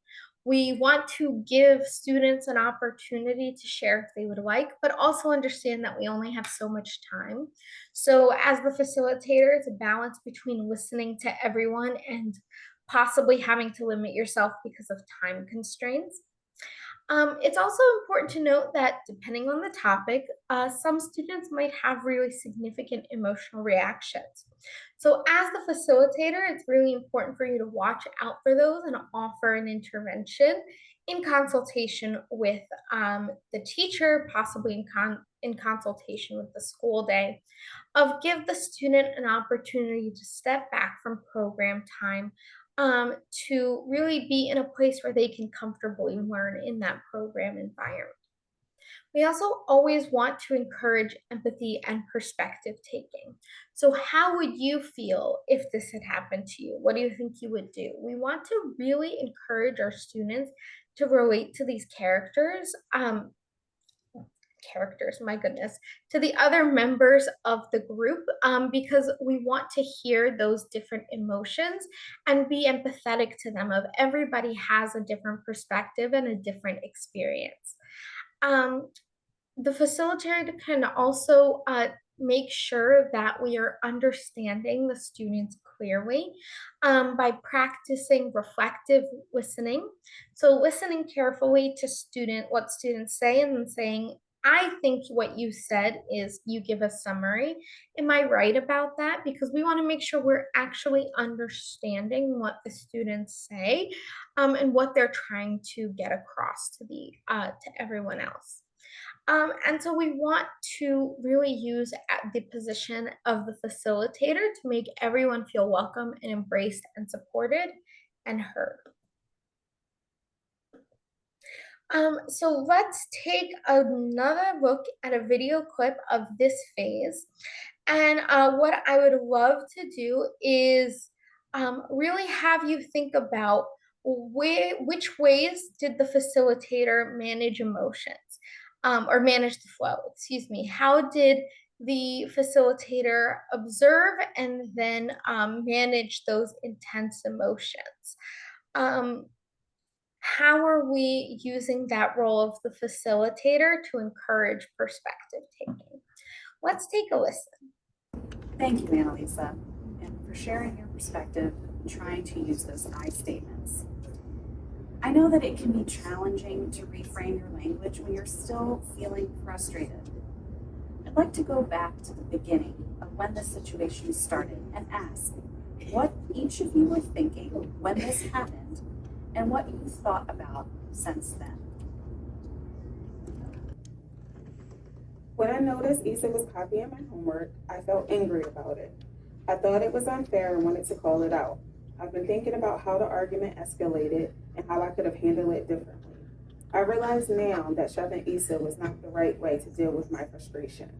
We want to give students an opportunity to share if they would like, but also understand that we only have so much time. So as the facilitator, it's a balance between listening to everyone and possibly having to limit yourself because of time constraints. It's also important to note that depending on the topic, some students might have really significant emotional reactions. So as the facilitator, it's really important for you to watch out for those and offer an intervention in consultation with the teacher, possibly in consultation with the school day, give the student an opportunity to step back from program time to really be in a place where they can comfortably learn in that program environment. We also always want to encourage empathy and perspective taking. So how would you feel if this had happened to you? What do you think you would do? We want to really encourage our students to relate to these my goodness, to the other members of the group because we want to hear those different emotions and be empathetic to them. Of everybody has a different perspective and a different experience. The facilitator can also make sure that we are understanding the students clearly by practicing reflective listening. So listening carefully to what students say and then saying, I think what you said is, you give a summary. Am I right about that? Because we want to make sure we're actually understanding what the students say and what they're trying to get across to everyone else. And so we want to really use the position of the facilitator to make everyone feel welcome and embraced and supported and heard. So let's take another look at a video clip of this phase. And what I would love to do is really have you think about which ways did the facilitator manage emotions or manage the flow, excuse me. How did the facilitator observe and then manage those intense emotions? How are we using that role of the facilitator to encourage perspective taking? Let's take a listen. Thank you, Annalisa, and for sharing your perspective and trying to use those I statements. I know that it can be challenging to reframe your language when you're still feeling frustrated. I'd like to go back to the beginning of when the situation started and ask what each of you were thinking when this happened and what you thought about since then. When I noticed Issa was copying my homework, I felt angry about it. I thought it was unfair and wanted to call it out. I've been thinking about how the argument escalated and how I could have handled it differently. I realize now that shoving Issa was not the right way to deal with my frustration.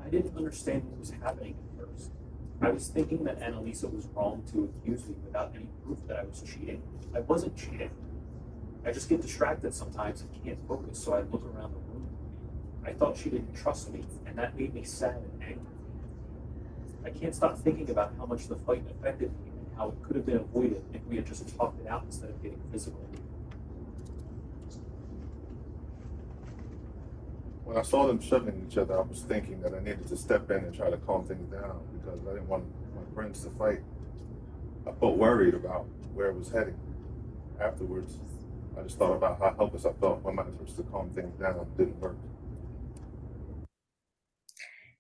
I didn't understand what was happening at first. I was thinking that Annalisa was wrong to accuse me without any proof that I was cheating. I wasn't cheating. I just get distracted sometimes and can't focus, so I look around the room. I thought she didn't trust me, and that made me sad and angry. I can't stop thinking about how much the fight affected me and how it could have been avoided if we had just talked it out instead of getting physical. When I saw them shoving each other, I was thinking that I needed to step in and try to calm things down because I didn't want my friends to fight. I felt worried about where it was heading. Afterwards, I just thought about how helpless I felt when my efforts to calm things down didn't work.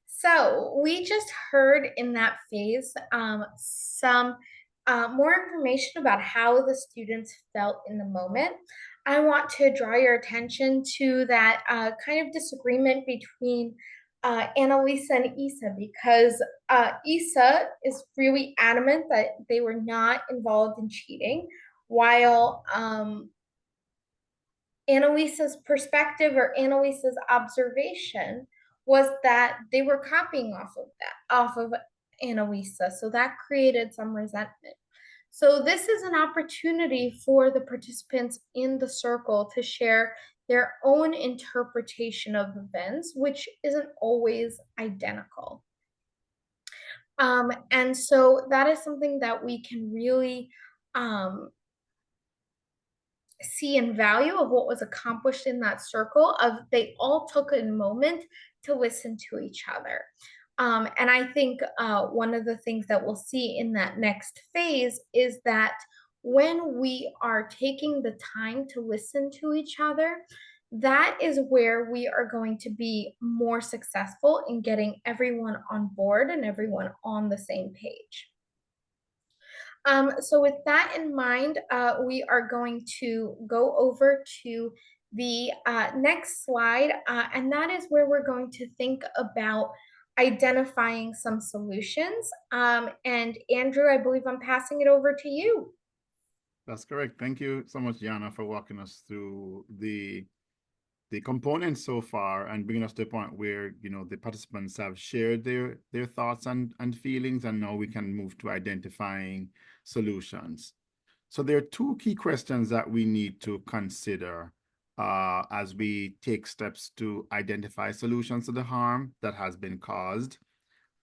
So we just heard in that phase some more information about how the students felt in the moment. I want to draw your attention to that kind of disagreement between Annalisa and Issa, because Issa is really adamant that they were not involved in cheating, while Annalisa's perspective or Annalisa's observation was that they were copying off of Annalisa. So that created some resentment. So this is an opportunity for the participants in the circle to share their own interpretation of events, which isn't always identical. And so that is something that we can really see and value of what was accomplished in that circle of they all took a moment to listen to each other. And I think one of the things that we'll see in that next phase is that when we are taking the time to listen to each other, that is where we are going to be more successful in getting everyone on board and everyone on the same page. So with that in mind, we are going to go over to the next slide, and that is where we're going to think about identifying some solutions. And Andrew, I believe I'm passing it over to you. That's correct. Thank you so much, Jana, for walking us through the components so far and bringing us to a point where, you know, the participants have shared their thoughts and feelings, and now we can move to identifying solutions. So there are two key questions that we need to consider as we take steps to identify solutions to the harm that has been caused.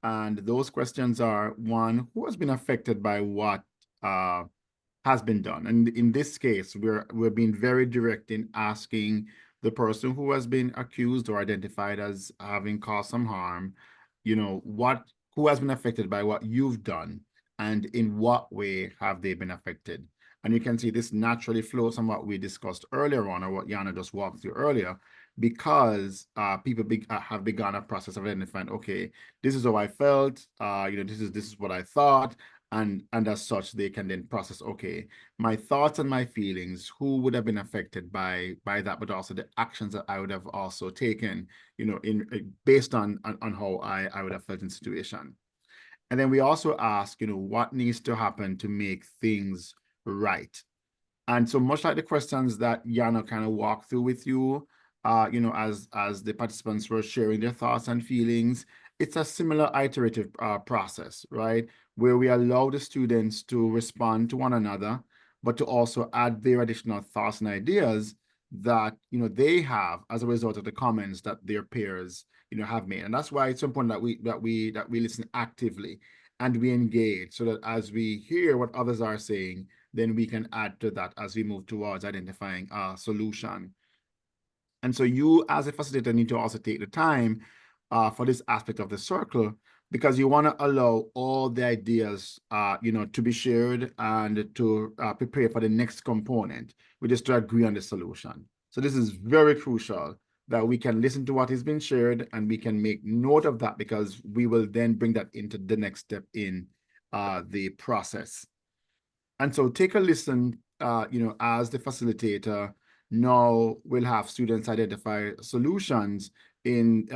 And those questions are, one, who has been affected by what has been done? And in this case, we're being very direct in asking the person who has been accused or identified as having caused some harm, who has been affected by what you've done, and in what way have they been affected. And you can see this naturally flows from what we discussed earlier on, or what Yana just walked through earlier, because people have begun a process of identifying, okay, this is how I felt, this is what I thought, and as such, they can then process, okay, my thoughts and my feelings, who would have been affected by that, but also the actions that I would have also taken, based on how I would have felt in the situation. And then we also ask, what needs to happen to make things right? And so much like the questions that Yana kind of walked through with you, as the participants were sharing their thoughts and feelings, it's a similar iterative process, right? Where we allow the students to respond to one another, but to also add their additional thoughts and ideas that, they have as a result of the comments that their peers, have made. And that's why it's important that we listen actively and we engage, so that as we hear what others are saying, then we can add to that as we move towards identifying a solution. And so you, as a facilitator, need to also take the time for this aspect of the circle, because you want to allow all the ideas, to be shared and to prepare for the next component, which is to agree on the solution. So this is very crucial, that we can listen to what has been shared and we can make note of that, because we will then bring that into the next step in the process. And so take a listen, as the facilitator. Now we'll have students identify solutions in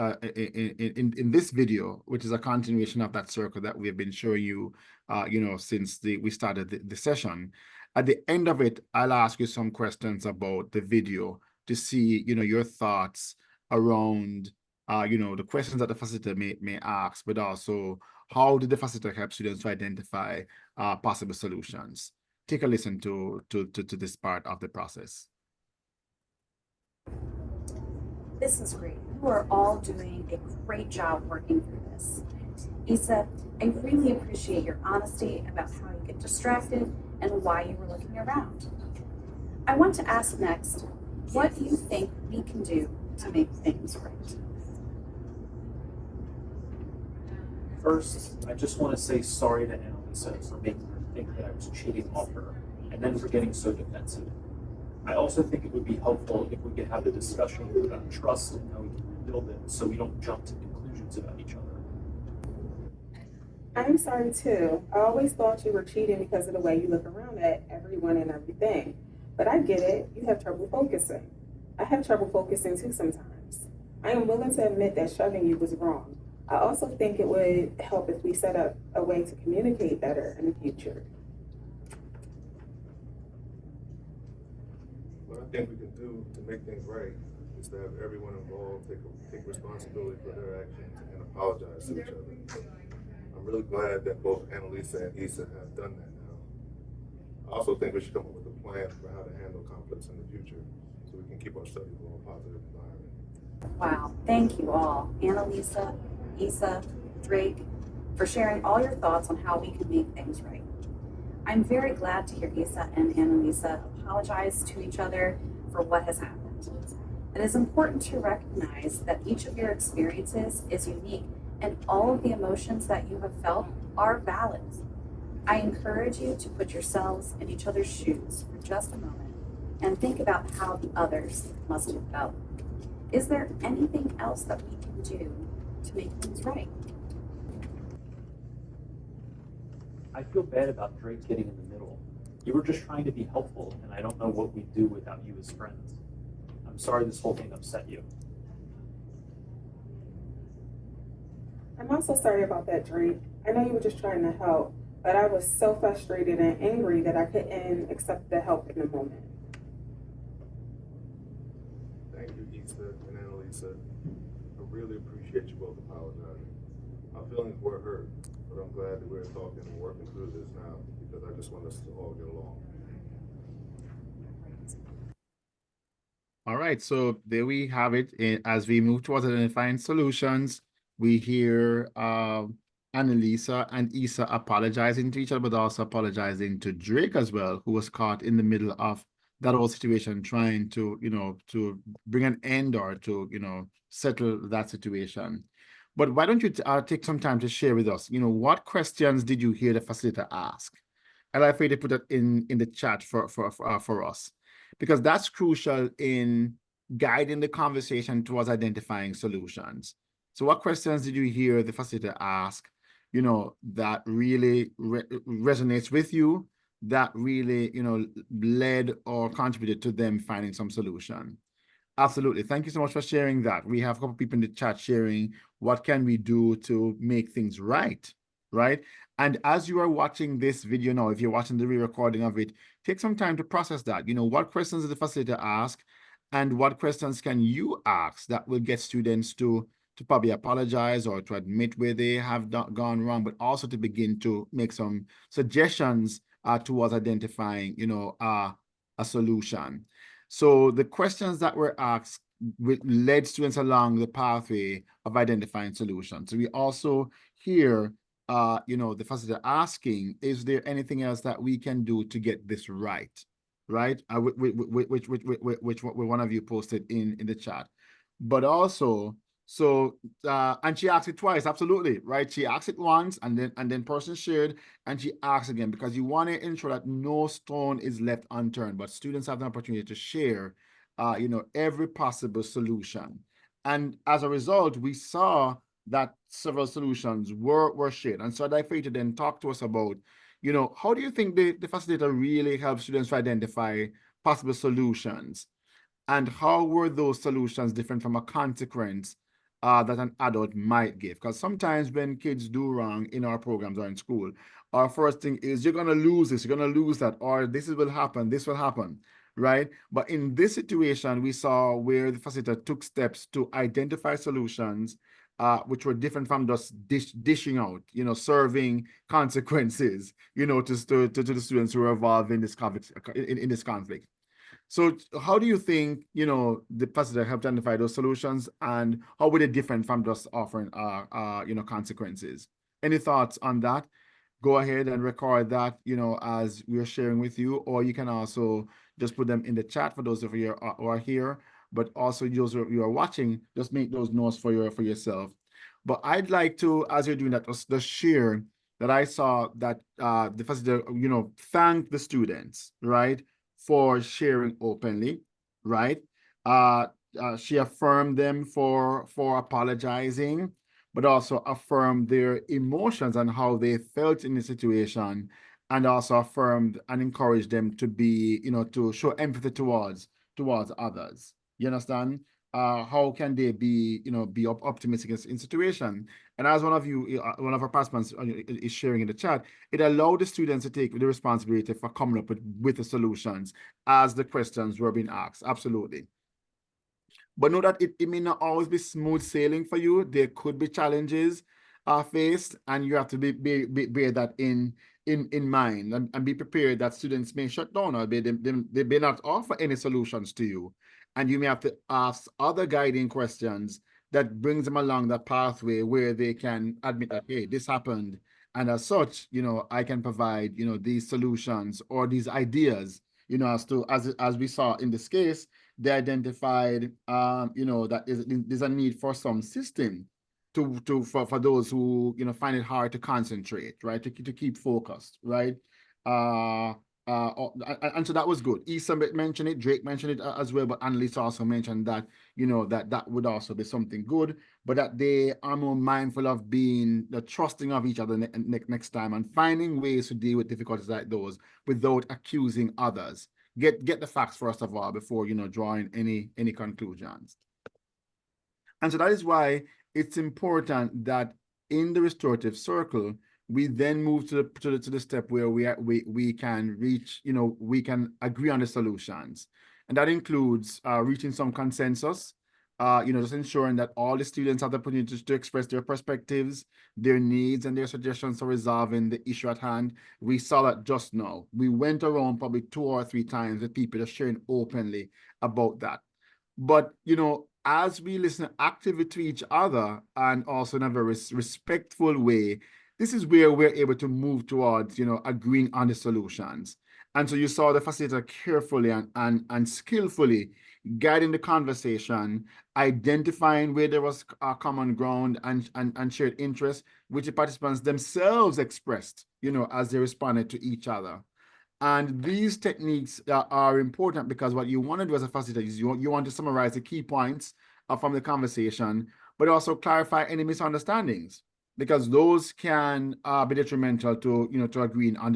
this video, which is a continuation of that circle that we have been showing you, since we started the session. At the end of it, I'll ask you some questions about the video to see, your thoughts around, the questions that the facilitator may ask, but also how did the facilitator help students to identify possible solutions. Take a listen to this part of the process. This is great. You are all doing a great job working through this. Isa, I really appreciate your honesty about how you get distracted and why you were looking around. I want to ask next, what do you think we can do to make things right? First, I just want to say sorry to Annalisa for making her think that I was cheating off her, and then for getting so defensive. I also think it would be helpful if we could have a discussion about trust and how we can rebuild it, so we don't jump to conclusions about each other. I'm sorry too. I always thought you were cheating because of the way you look around at everyone and everything. But I get it. You have trouble focusing. I have trouble focusing too sometimes. I am willing to admit that shoving you was wrong. I also think it would help if we set up a way to communicate better in the future. What I think we can do to make things right is to have everyone involved take responsibility for their actions and apologize to each other. I'm really glad that both Annalisa and Isa have done that now. I also think we should come up with a plan for how to handle conflicts in the future, so we can keep our studies in a positive environment. Wow, thank you all, Annalisa, Isa, Drake, for sharing all your thoughts on how we can make things right. I'm very glad to hear Isa and Annalisa apologize to each other for what has happened. It is important to recognize that each of your experiences is unique and all of the emotions that you have felt are valid. I encourage you to put yourselves in each other's shoes for just a moment and think about how the others must have felt. Is there anything else that we can do to make things right? I feel bad about Drake getting in the middle. You were just trying to be helpful, and I don't know what we'd do without you as friends. I'm sorry this whole thing upset you. I'm also sorry about that, Drake. I know you were just trying to help, but I was so frustrated and angry that I couldn't accept the help in the moment. Thank you, Isa and Annalisa. I really appreciate you both apologizing. My feelings were hurt, but I'm glad that we're talking and working through this now, because I just want us to all get along. All right, so there we have it. As we move towards identifying solutions, we hear Annalisa and Isa apologizing to each other, but also apologizing to Drake as well, who was caught in the middle of that whole situation, trying to, to bring an end or to, settle that situation. But why don't you take some time to share with us, what questions did you hear the facilitator ask? I'd like for you to put that in the chat for us, because that's crucial in guiding the conversation towards identifying solutions. So what questions did you hear the facilitator ask, that really resonates with you, that really, led or contributed to them finding some solution? Absolutely. Thank you so much for sharing that. We have a couple people in the chat sharing what can we do to make things right, right? And as you are watching this video now, if you're watching the re-recording of it, take some time to process that. What questions did the facilitator ask, and what questions can you ask that will get students to probably apologize or to admit where they have gone wrong, but also to begin to make some suggestions towards identifying, a solution. So the questions that were asked led students along the pathway of identifying solutions. So we also hear, the facilitator asking, is there anything else that we can do to get this right? Right? Which one of you posted in the chat. But also, and she asked it twice, absolutely, right? She asked it once, and then person shared, and she asked again, because you want to ensure that no stone is left unturned, but students have the opportunity to share, every possible solution. And as a result, we saw that several solutions were shared. And so I'd like for you to then talk to us about, how do you think the facilitator really helps students to identify possible solutions? And how were those solutions different from a consequence that an adult might give? Because sometimes when kids do wrong in our programs or in school, our first thing is, you're going to lose this, you're going to lose that, or this will happen, right? But in this situation, we saw where the facilitator took steps to identify solutions which were different from just dishing out, serving consequences, to the students who are involved in this conflict. In this conflict. So how do you think, the facilitator helped identify those solutions, and how were they different from just offering, consequences? Any thoughts on that? Go ahead and record that, as we're sharing with you, or you can also just put them in the chat for those of you who are here, but also those who are watching, just make those notes for yourself. But I'd like to, as you're doing that, just share that I saw that the facilitator, thanked the students, right, for sharing openly, right? She affirmed them for apologizing, but also affirmed their emotions and how they felt in the situation, and also affirmed and encouraged them to be, to show empathy towards others. You understand? How can they be, be optimistic in situation? And as one of our participants is sharing in the chat, it allowed the students to take the responsibility for coming up with the solutions as the questions were being asked. Absolutely. But know that it may not always be smooth sailing for you. There could be challenges faced, and you have to bear that in mind, and be prepared that students may shut down, or they may not offer any solutions to you. And you may have to ask other guiding questions that brings them along that pathway where they can admit that, hey, this happened. And as such, I can provide, these solutions or these ideas, as we saw in this case, they identified, that there's a need for some system for those who, find it hard to concentrate, right? To keep focused, right? And so that was good. Issa mentioned it, Drake mentioned it as well, but Annalise also mentioned that, that would also be something good, but that they are more mindful of being the trusting of each other next time, and finding ways to deal with difficulties like those without accusing others. Get the facts first of all before, drawing any conclusions. And so that is why it's important that in the restorative circle, we then move to the step where we can reach, we can agree on the solutions. And that includes reaching some consensus, just ensuring that all the students have the opportunity to express their perspectives, their needs, and their suggestions for resolving the issue at hand. We saw that just now. We went around probably 2 or 3 times with people just sharing openly about that. But, as we listen actively to each other, and also in a very respectful way, this is where we're able to move towards, agreeing on the solutions. And so you saw the facilitator carefully and skillfully guiding the conversation, identifying where there was common ground and shared interest, which the participants themselves expressed, as they responded to each other. And these techniques are important because what you want to do as a facilitator is you want to summarize the key points from the conversation, but also clarify any misunderstandings, because those can be detrimental to agreeing on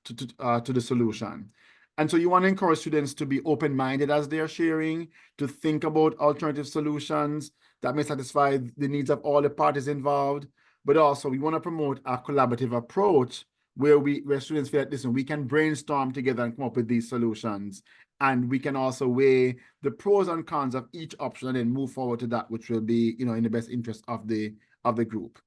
to the solution. And so you want to encourage students to be open-minded as they're sharing, to think about alternative solutions that may satisfy the needs of all the parties involved. But also we want to promote a collaborative approach where students feel like, listen, we can brainstorm together and come up with these solutions. And we can also weigh the pros and cons of each option and then move forward to that which will be, in the best interest of the group.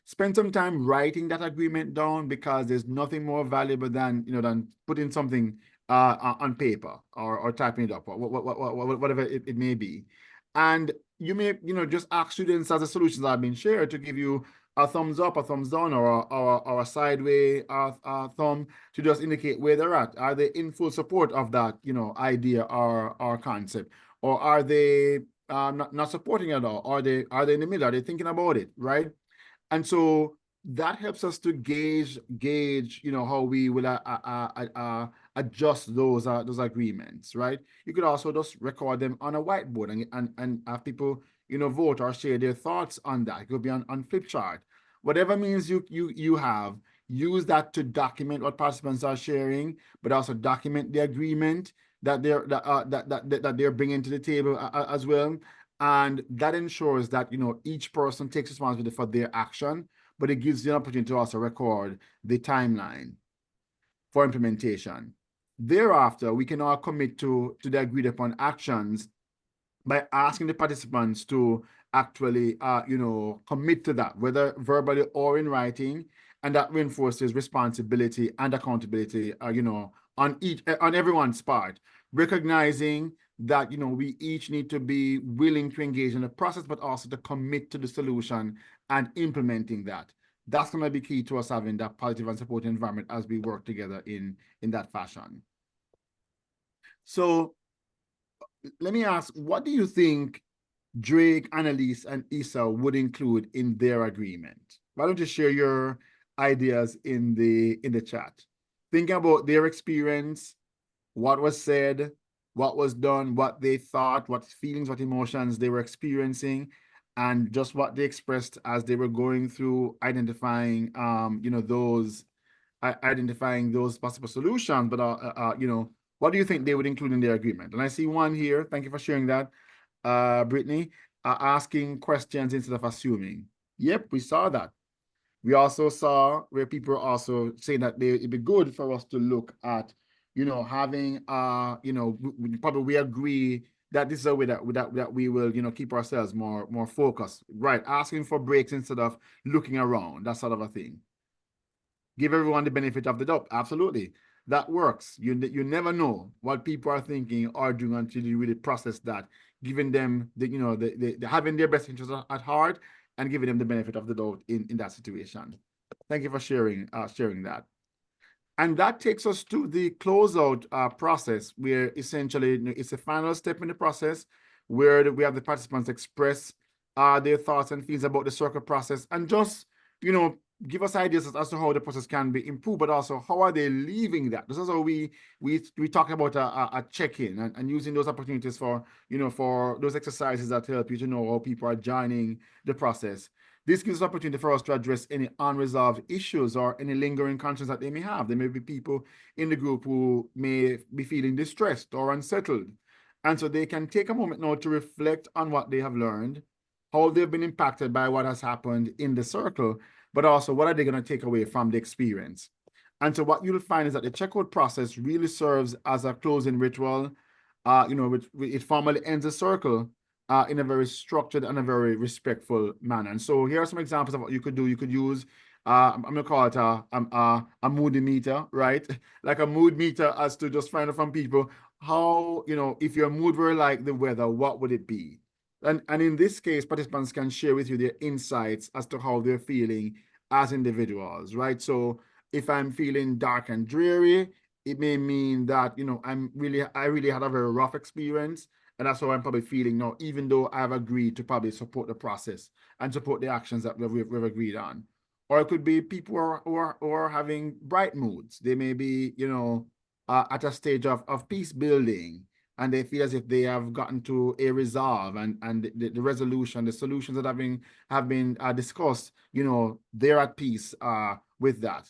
Spend some time writing that agreement down, because there's nothing more valuable than putting something on paper or typing it up or whatever it may be. And you may just ask students, as the solutions have been shared, to give you a thumbs up, a thumbs down, or a sideway thumb, to just indicate where they're at. Are they in full support of that idea or concept, or are they not supporting it at all? Are they in the middle? Are they thinking about it, right? And so that helps us to gauge how we will adjust those agreements, right? You could also just record them on a whiteboard and have people vote or share their thoughts on that. It could be on flip chart. Whatever means you have, use that to document what participants are sharing, but also document the agreement that they're bringing to the table as well. And that ensures that each person takes responsibility for their action, but it gives the opportunity to also record the timeline for implementation. Thereafter, we can all commit to the agreed upon actions by asking the participants to actually commit to that, whether verbally or in writing, and that reinforces responsibility and accountability on everyone's part, recognizing that we each need to be willing to engage in the process, but also to commit to the solution and implementing that. That's going to be key to us having that positive and supportive environment as we work together in that fashion. So let me ask, what do you think Drake, Annalise, and Issa would include in their agreement? Why don't you share your ideas in the chat? Think about their experience, what was said, what was done, what they thought, what feelings, what emotions they were experiencing, and just what they expressed as they were going through identifying those possible solutions. But what do you think they would include in their agreement? And I see one here. Thank you for sharing that, Brittany. Asking questions instead of assuming. Yep, we saw that. We also saw where people are also saying that it'd be good for us to look at, having, probably we agree that this is a way that we will, keep ourselves more focused, right? Asking for breaks instead of looking around, that sort of a thing. Give everyone the benefit of the doubt. Absolutely. That works. You never know what people are thinking or doing until you really process that, giving them the having their best interests at heart and giving them the benefit of the doubt in that situation. Thank you for sharing that. And that takes us to the closeout process, where essentially it's a final step in the process where we have the participants express their thoughts and feelings about the circle process, and just give us ideas as to how the process can be improved, but also how are they leaving that. This is how we talk about a check-in and using those opportunities for for those exercises that help you to know how people are joining the process. This gives opportunity for us to address any unresolved issues or any lingering concerns that they may have. There may be people in the group who may be feeling distressed or unsettled. And so they can take a moment now to reflect on what they have learned, how they've been impacted by what has happened in the circle, but also what are they going to take away from the experience. And so what you'll find is that the checkout process really serves as a closing ritual, it formally ends a circle in a very structured and a very respectful manner. And so here are some examples of what you could do. You could use, I'm going to call it a mood meter, right? Like a mood meter, as to just find out from people how, if your mood were like the weather, what would it be? And in this case, participants can share with you their insights as to how they're feeling as individuals, right? So if I'm feeling dark and dreary, It may mean that, I really had a very rough experience, and that's how I'm probably feeling now, even though I've agreed to probably support the process and support the actions that we've agreed on. Or it could be people who are having bright moods. They may be, at a stage of peace building, and they feel as if they have gotten to a resolve, and the resolution, the solutions that have been discussed, they're at peace with that.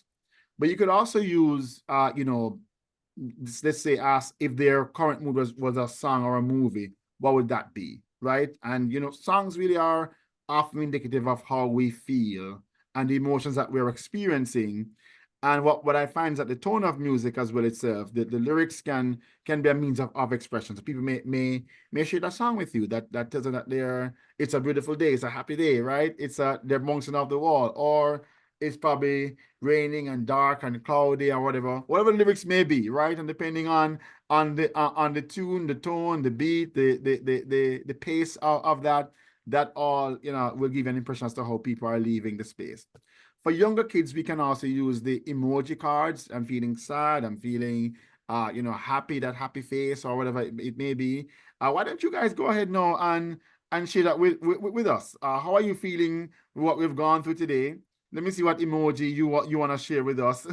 But you could also use, let's say, ask if their current mood was a song or a movie, what would that be, right? And, songs really are often indicative of how we feel and the emotions that we're experiencing. And what I find is that the tone of music as well itself, the lyrics can be a means of expression. So people may share a song with you that tells them that it's a beautiful day, it's a happy day, right? They're bouncing off the wall, or it's probably raining and dark and cloudy or whatever the lyrics may be, right? And depending on the tune, the tone, the beat, the pace of that all, will give an impression as to how people are leaving the space. For younger kids, we can also use the emoji cards. I'm feeling sad, I'm feeling happy, that happy face or whatever it may be. Why don't you guys go ahead now and share that with us? How are you feeling with what we've gone through today? Let me see what emoji you want to share with us.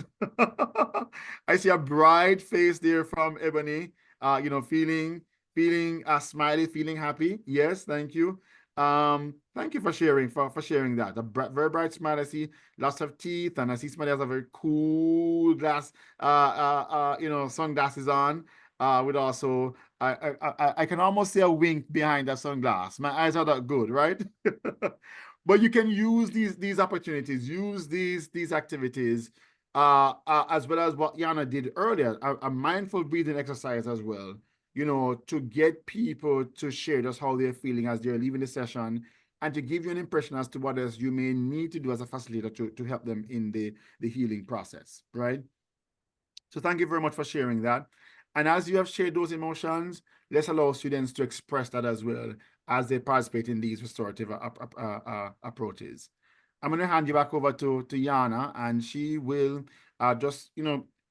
I see a bright face there from Ebony. Feeling smiley, feeling happy. Yes, thank you. Thank you for sharing that. Very bright smile. I see lots of teeth, and I see somebody has a very cool sunglasses on. With also, I can almost see a wink behind that sunglass. My eyes are that good, right? But you can use these opportunities, use these activities, as well as what Yana did earlier, a mindful breathing exercise as well, to get people to share just how they're feeling as they're leaving the session, and to give you an impression as to what else you may need to do as a facilitator to help them in the healing process, right? So thank you very much for sharing that. And as you have shared those emotions, let's allow students to express that as well as they participate in these restorative approaches. I'm going to hand you back over to Yana, and she will just,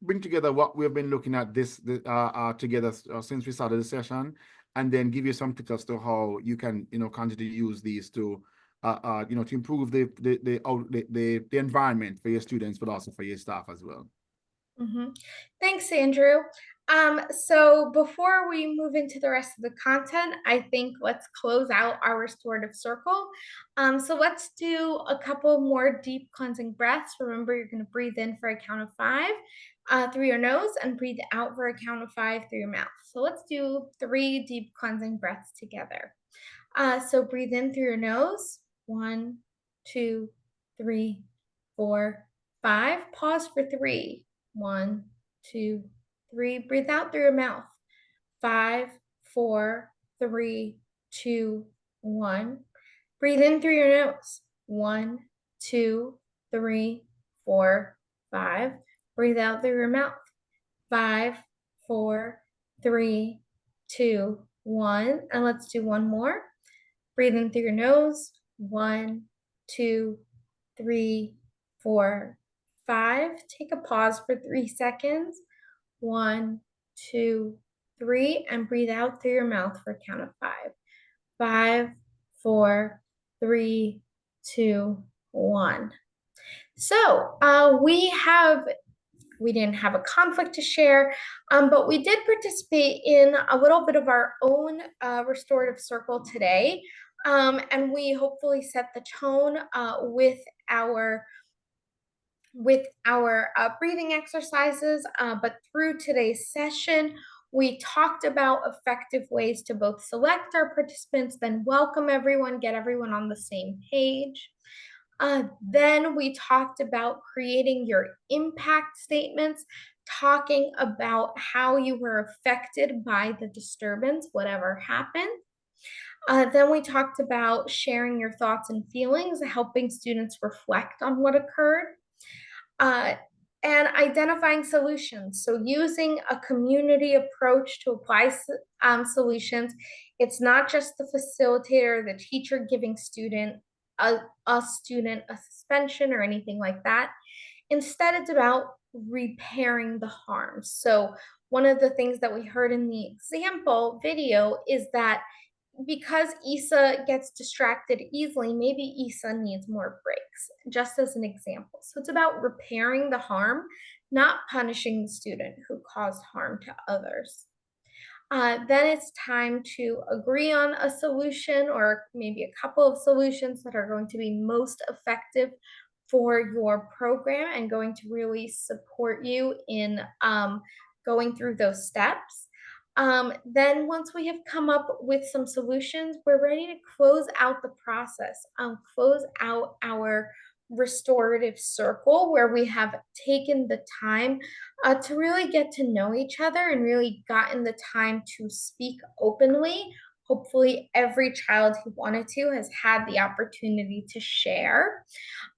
bring together what we've been looking at together since we started the session, and then give you some tips as to how you can, continue to use these to improve the environment for your students, but also for your staff as well. Mm-hmm. Thanks, Andrew. So before we move into the rest of the content, I think let's close out our restorative circle. So let's do a couple more deep cleansing breaths. Remember, you're going to breathe in for a count of 5 through your nose, and breathe out for a count of 5 through your mouth. So let's do 3 deep cleansing breaths together. So breathe in through your nose. 1, 2, 3, 4, 5. Pause for 3. 1, 2, 3. Breathe out through your mouth. 5, 4, 3, 2, 1. Breathe in through your nose. 1, 2, 3, 4, 5. Breathe out through your mouth. 5, 4, 3, 2, 1. And let's do one more. Breathe in through your nose. 1, 2, 3, 4, 5. Take a pause for 3 seconds. 1, 2, 3. And breathe out through your mouth for a count of 5. 5, 4, 3, 2, 1. So we didn't have a conflict to share, but we did participate in a little bit of our own restorative circle today. And we hopefully set the tone with our breathing exercises. But through today's session, we talked about effective ways to both select our participants, then welcome everyone, get everyone on the same page. Then we talked about creating your impact statements, talking about how you were affected by the disturbance, whatever happened. Then we talked about sharing your thoughts and feelings, helping students reflect on what occurred, and identifying solutions. So using a community approach to apply solutions. It's not just the facilitator, the teacher giving a student a suspension or anything like that. Instead, it's about repairing the harm. So one of the things that we heard in the example video is that because Issa gets distracted easily, maybe Issa needs more breaks, just as an example. So it's about repairing the harm, not punishing the student who caused harm to others. Then it's time to agree on a solution or maybe a couple of solutions that are going to be most effective for your program and going to really support you in going through those steps. Then once we have come up with some solutions, we're ready to close out the process, close out our restorative circle where we have taken the time to really get to know each other and really gotten the time to speak openly. Hopefully, every child who wanted to has had the opportunity to share.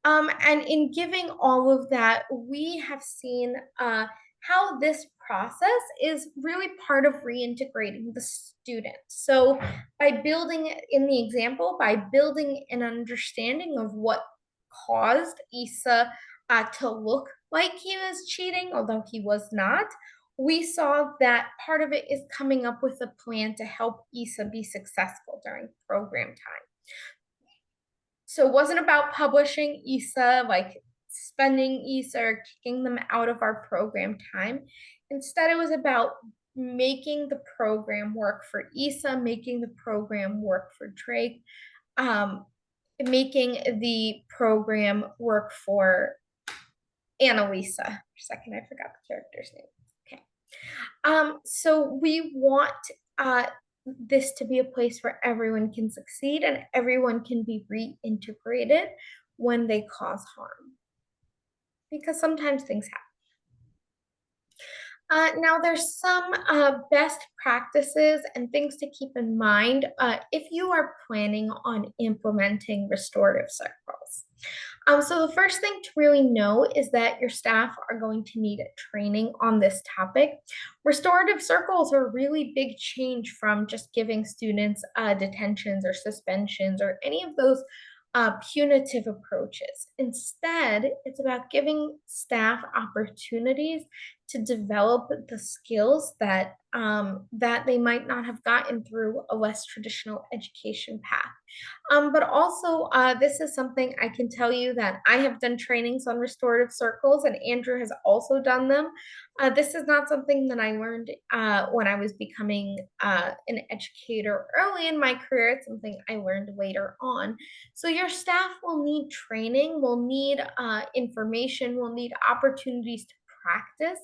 And in giving all of that, we have seen how this process is really part of reintegrating the student. So, by building in the example, by building an understanding of what caused Issa to look like he was cheating, although he was not, we saw that part of it is coming up with a plan to help Issa be successful during program time. So it wasn't about publishing Issa, like spending Issa or kicking them out of our program time. Instead, it was about making the program work for Issa, making the program work for Drake, making the program work for Annalisa. For a second, I forgot the character's name. Okay. So we want this to be a place where everyone can succeed and everyone can be reintegrated when they cause harm. Because sometimes things happen. Now, there's some best practices and things to keep in mind if you are planning on implementing restorative circles. So the first thing to really know is that your staff are going to need training on this topic. Restorative circles are a really big change from just giving students detentions or suspensions or any of those punitive approaches. Instead, it's about giving staff opportunities to develop the skills that that they might not have gotten through a less traditional education path. But also, this is something I can tell you that I have done trainings on restorative circles, and Andrew has also done them. This is not something that I learned when I was becoming an educator early in my career. It's something I learned later on. So your staff will need training, will need information, will need opportunities to practice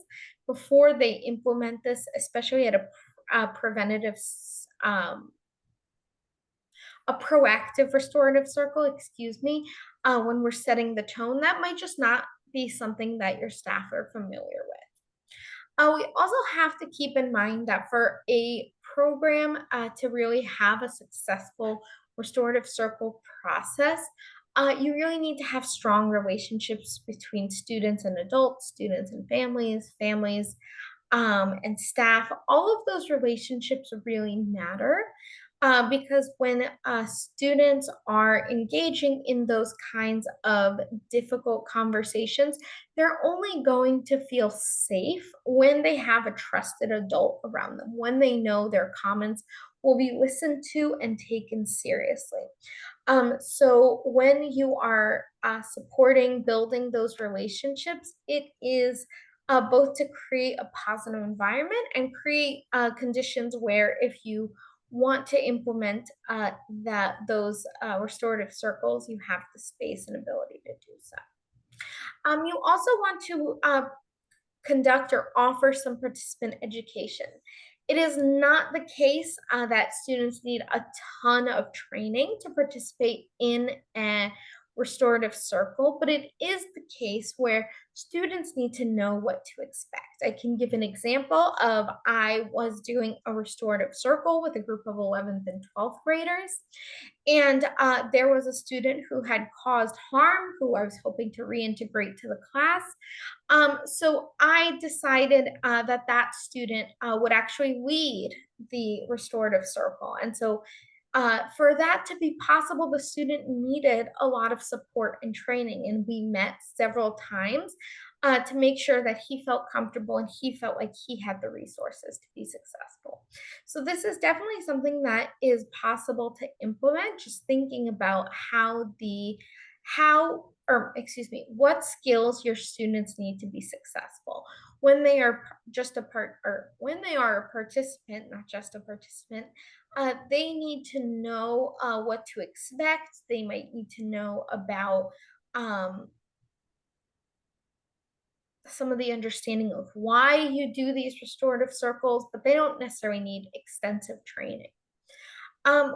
before they implement this, especially at a preventative a proactive restorative circle, excuse me, when we're setting the tone. That might just not be something that your staff are familiar with. We also have to keep in mind that for a program to really have a successful restorative circle process, you really need to have strong relationships between students and adults, students and families, families and staff. All of those relationships really matter. Because when students are engaging in those kinds of difficult conversations, they're only going to feel safe when they have a trusted adult around them, when they know their comments will be listened to and taken seriously. So when you are supporting building those relationships, it is both to create a positive environment and create conditions where if you want to implement those restorative circles, you have the space and ability to do so. You also want to conduct or offer some participant education. It is not the case that students need a ton of training to participate in a restorative circle, but it is the case where students need to know what to expect. I can give an example of I was doing a restorative circle with a group of 11th and 12th graders, and there was a student who had caused harm who I was hoping to reintegrate to the class. So I decided that student would actually lead the restorative circle. And so for that to be possible, the student needed a lot of support and training, and we met several times to make sure that he felt comfortable and he felt like he had the resources to be successful. So this is definitely something that is possible to implement, just thinking about what skills your students need to be successful when they are when they are a participant, not just a participant. They need to know what to expect. They might need to know about some of the understanding of why you do these restorative circles, but they don't necessarily need extensive training.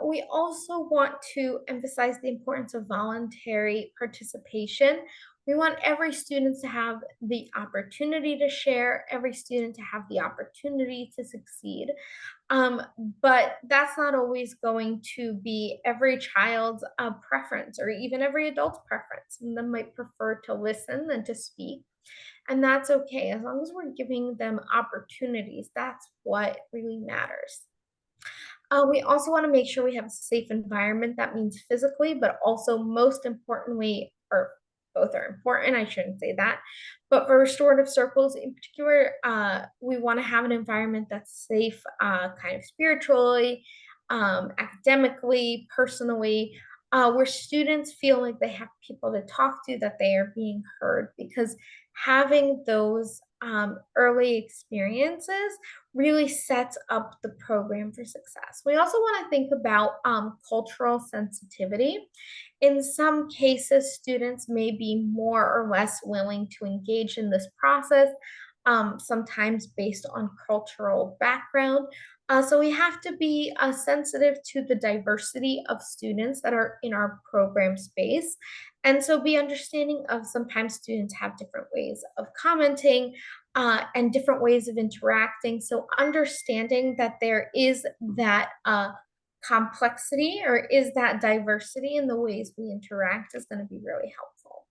We also want to emphasize the importance of voluntary participation. We want every student to have the opportunity to share, every student to have the opportunity to succeed. But that's not always going to be every child's preference or even every adult's preference. Some of them might prefer to listen than to speak. And that's okay. As long as we're giving them opportunities, that's what really matters. We also want to make sure we have a safe environment. That means physically, but also most importantly, or both are important, I shouldn't say that. But for restorative circles in particular, we want to have an environment that's safe, kind of spiritually, academically, personally, where students feel like they have people to talk to, that they are being heard, because having those early experiences really sets up the program for success. We also want to think about cultural sensitivity. In some cases, students may be more or less willing to engage in this process, sometimes based on cultural background. So we have to be sensitive to the diversity of students that are in our program space. And so be understanding of sometimes students have different ways of commenting and different ways of interacting. So understanding that there is that complexity or is that diversity in the ways we interact is going to be really helpful.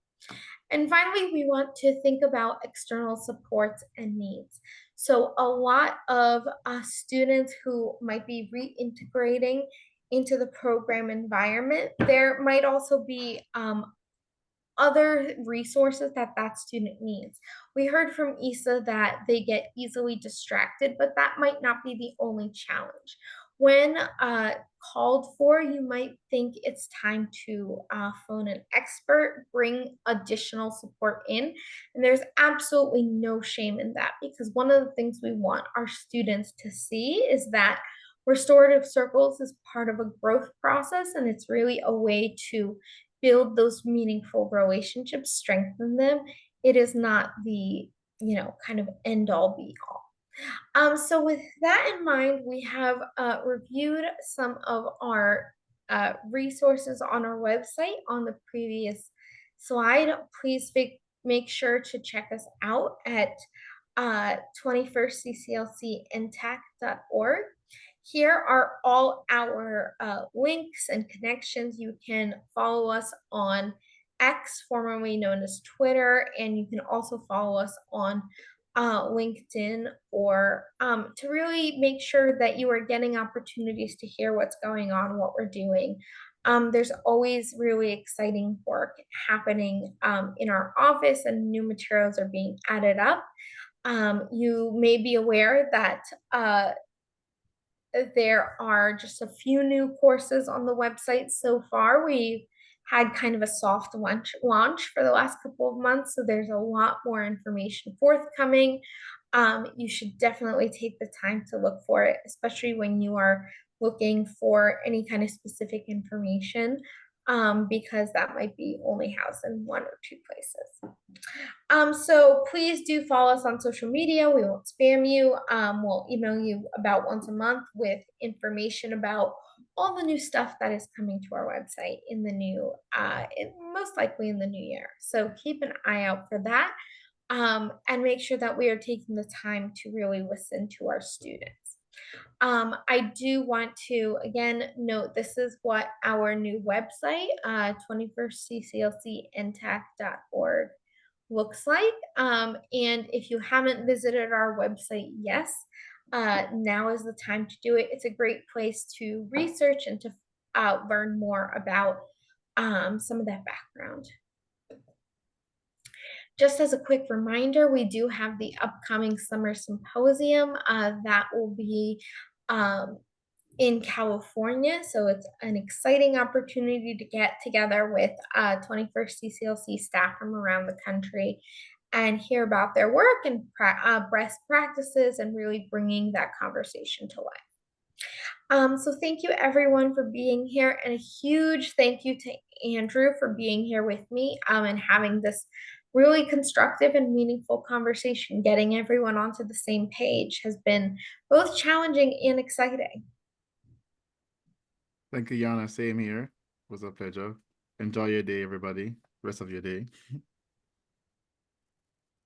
And finally, we want to think about external supports and needs. So a lot of students who might be reintegrating into the program environment, there might also be other resources that that student needs. We heard from Issa that they get easily distracted, but that might not be the only challenge. When called for, you might think it's time to phone an expert, bring additional support in, and there's absolutely no shame in that, because one of the things we want our students to see is that restorative circles is part of a growth process, and it's really a way to build those meaningful relationships, strengthen them. It is not the, kind of end all be all. So with that in mind, we have reviewed some of our resources on our website on the previous slide. Please make sure to check us out at 21stcclcntac.org. Here are all our links and connections. You can follow us on X, formerly known as Twitter, and you can also follow us on LinkedIn, or to really make sure that you are getting opportunities to hear what's going on, what we're doing. There's always really exciting work happening in our office, and new materials are being added up. You may be aware that there are just a few new courses on the website so far. We had kind of a soft launch for the last couple of months, so there's a lot more information forthcoming. You should definitely take the time to look for it, especially when you are looking for any kind of specific information, because that might be only housed in one or two places. So please do follow us on social media. We won't spam you. We'll email you about once a month with information about all the new stuff that is coming to our website in the new, most likely in the new year. So keep an eye out for that, and make sure that we are taking the time to really listen to our students. I do want to again note this is what our new website, 21stcclcntac.org, looks like. And if you haven't visited our website, yes, now is the time to do it. It's a great place to research and to learn more about some of that background. Just as a quick reminder, we do have the upcoming summer symposium that will be in California. So it's an exciting opportunity to get together with 21st CCLC staff from around the country and hear about their work and best practices and really bringing that conversation to life. So thank you everyone for being here, and a huge thank you to Andrew for being here with me and having this really constructive and meaningful conversation. Getting everyone onto the same page has been both challenging and exciting. Thank you, Yana. Same here. It was a pleasure. Enjoy your day, everybody. Rest of your day.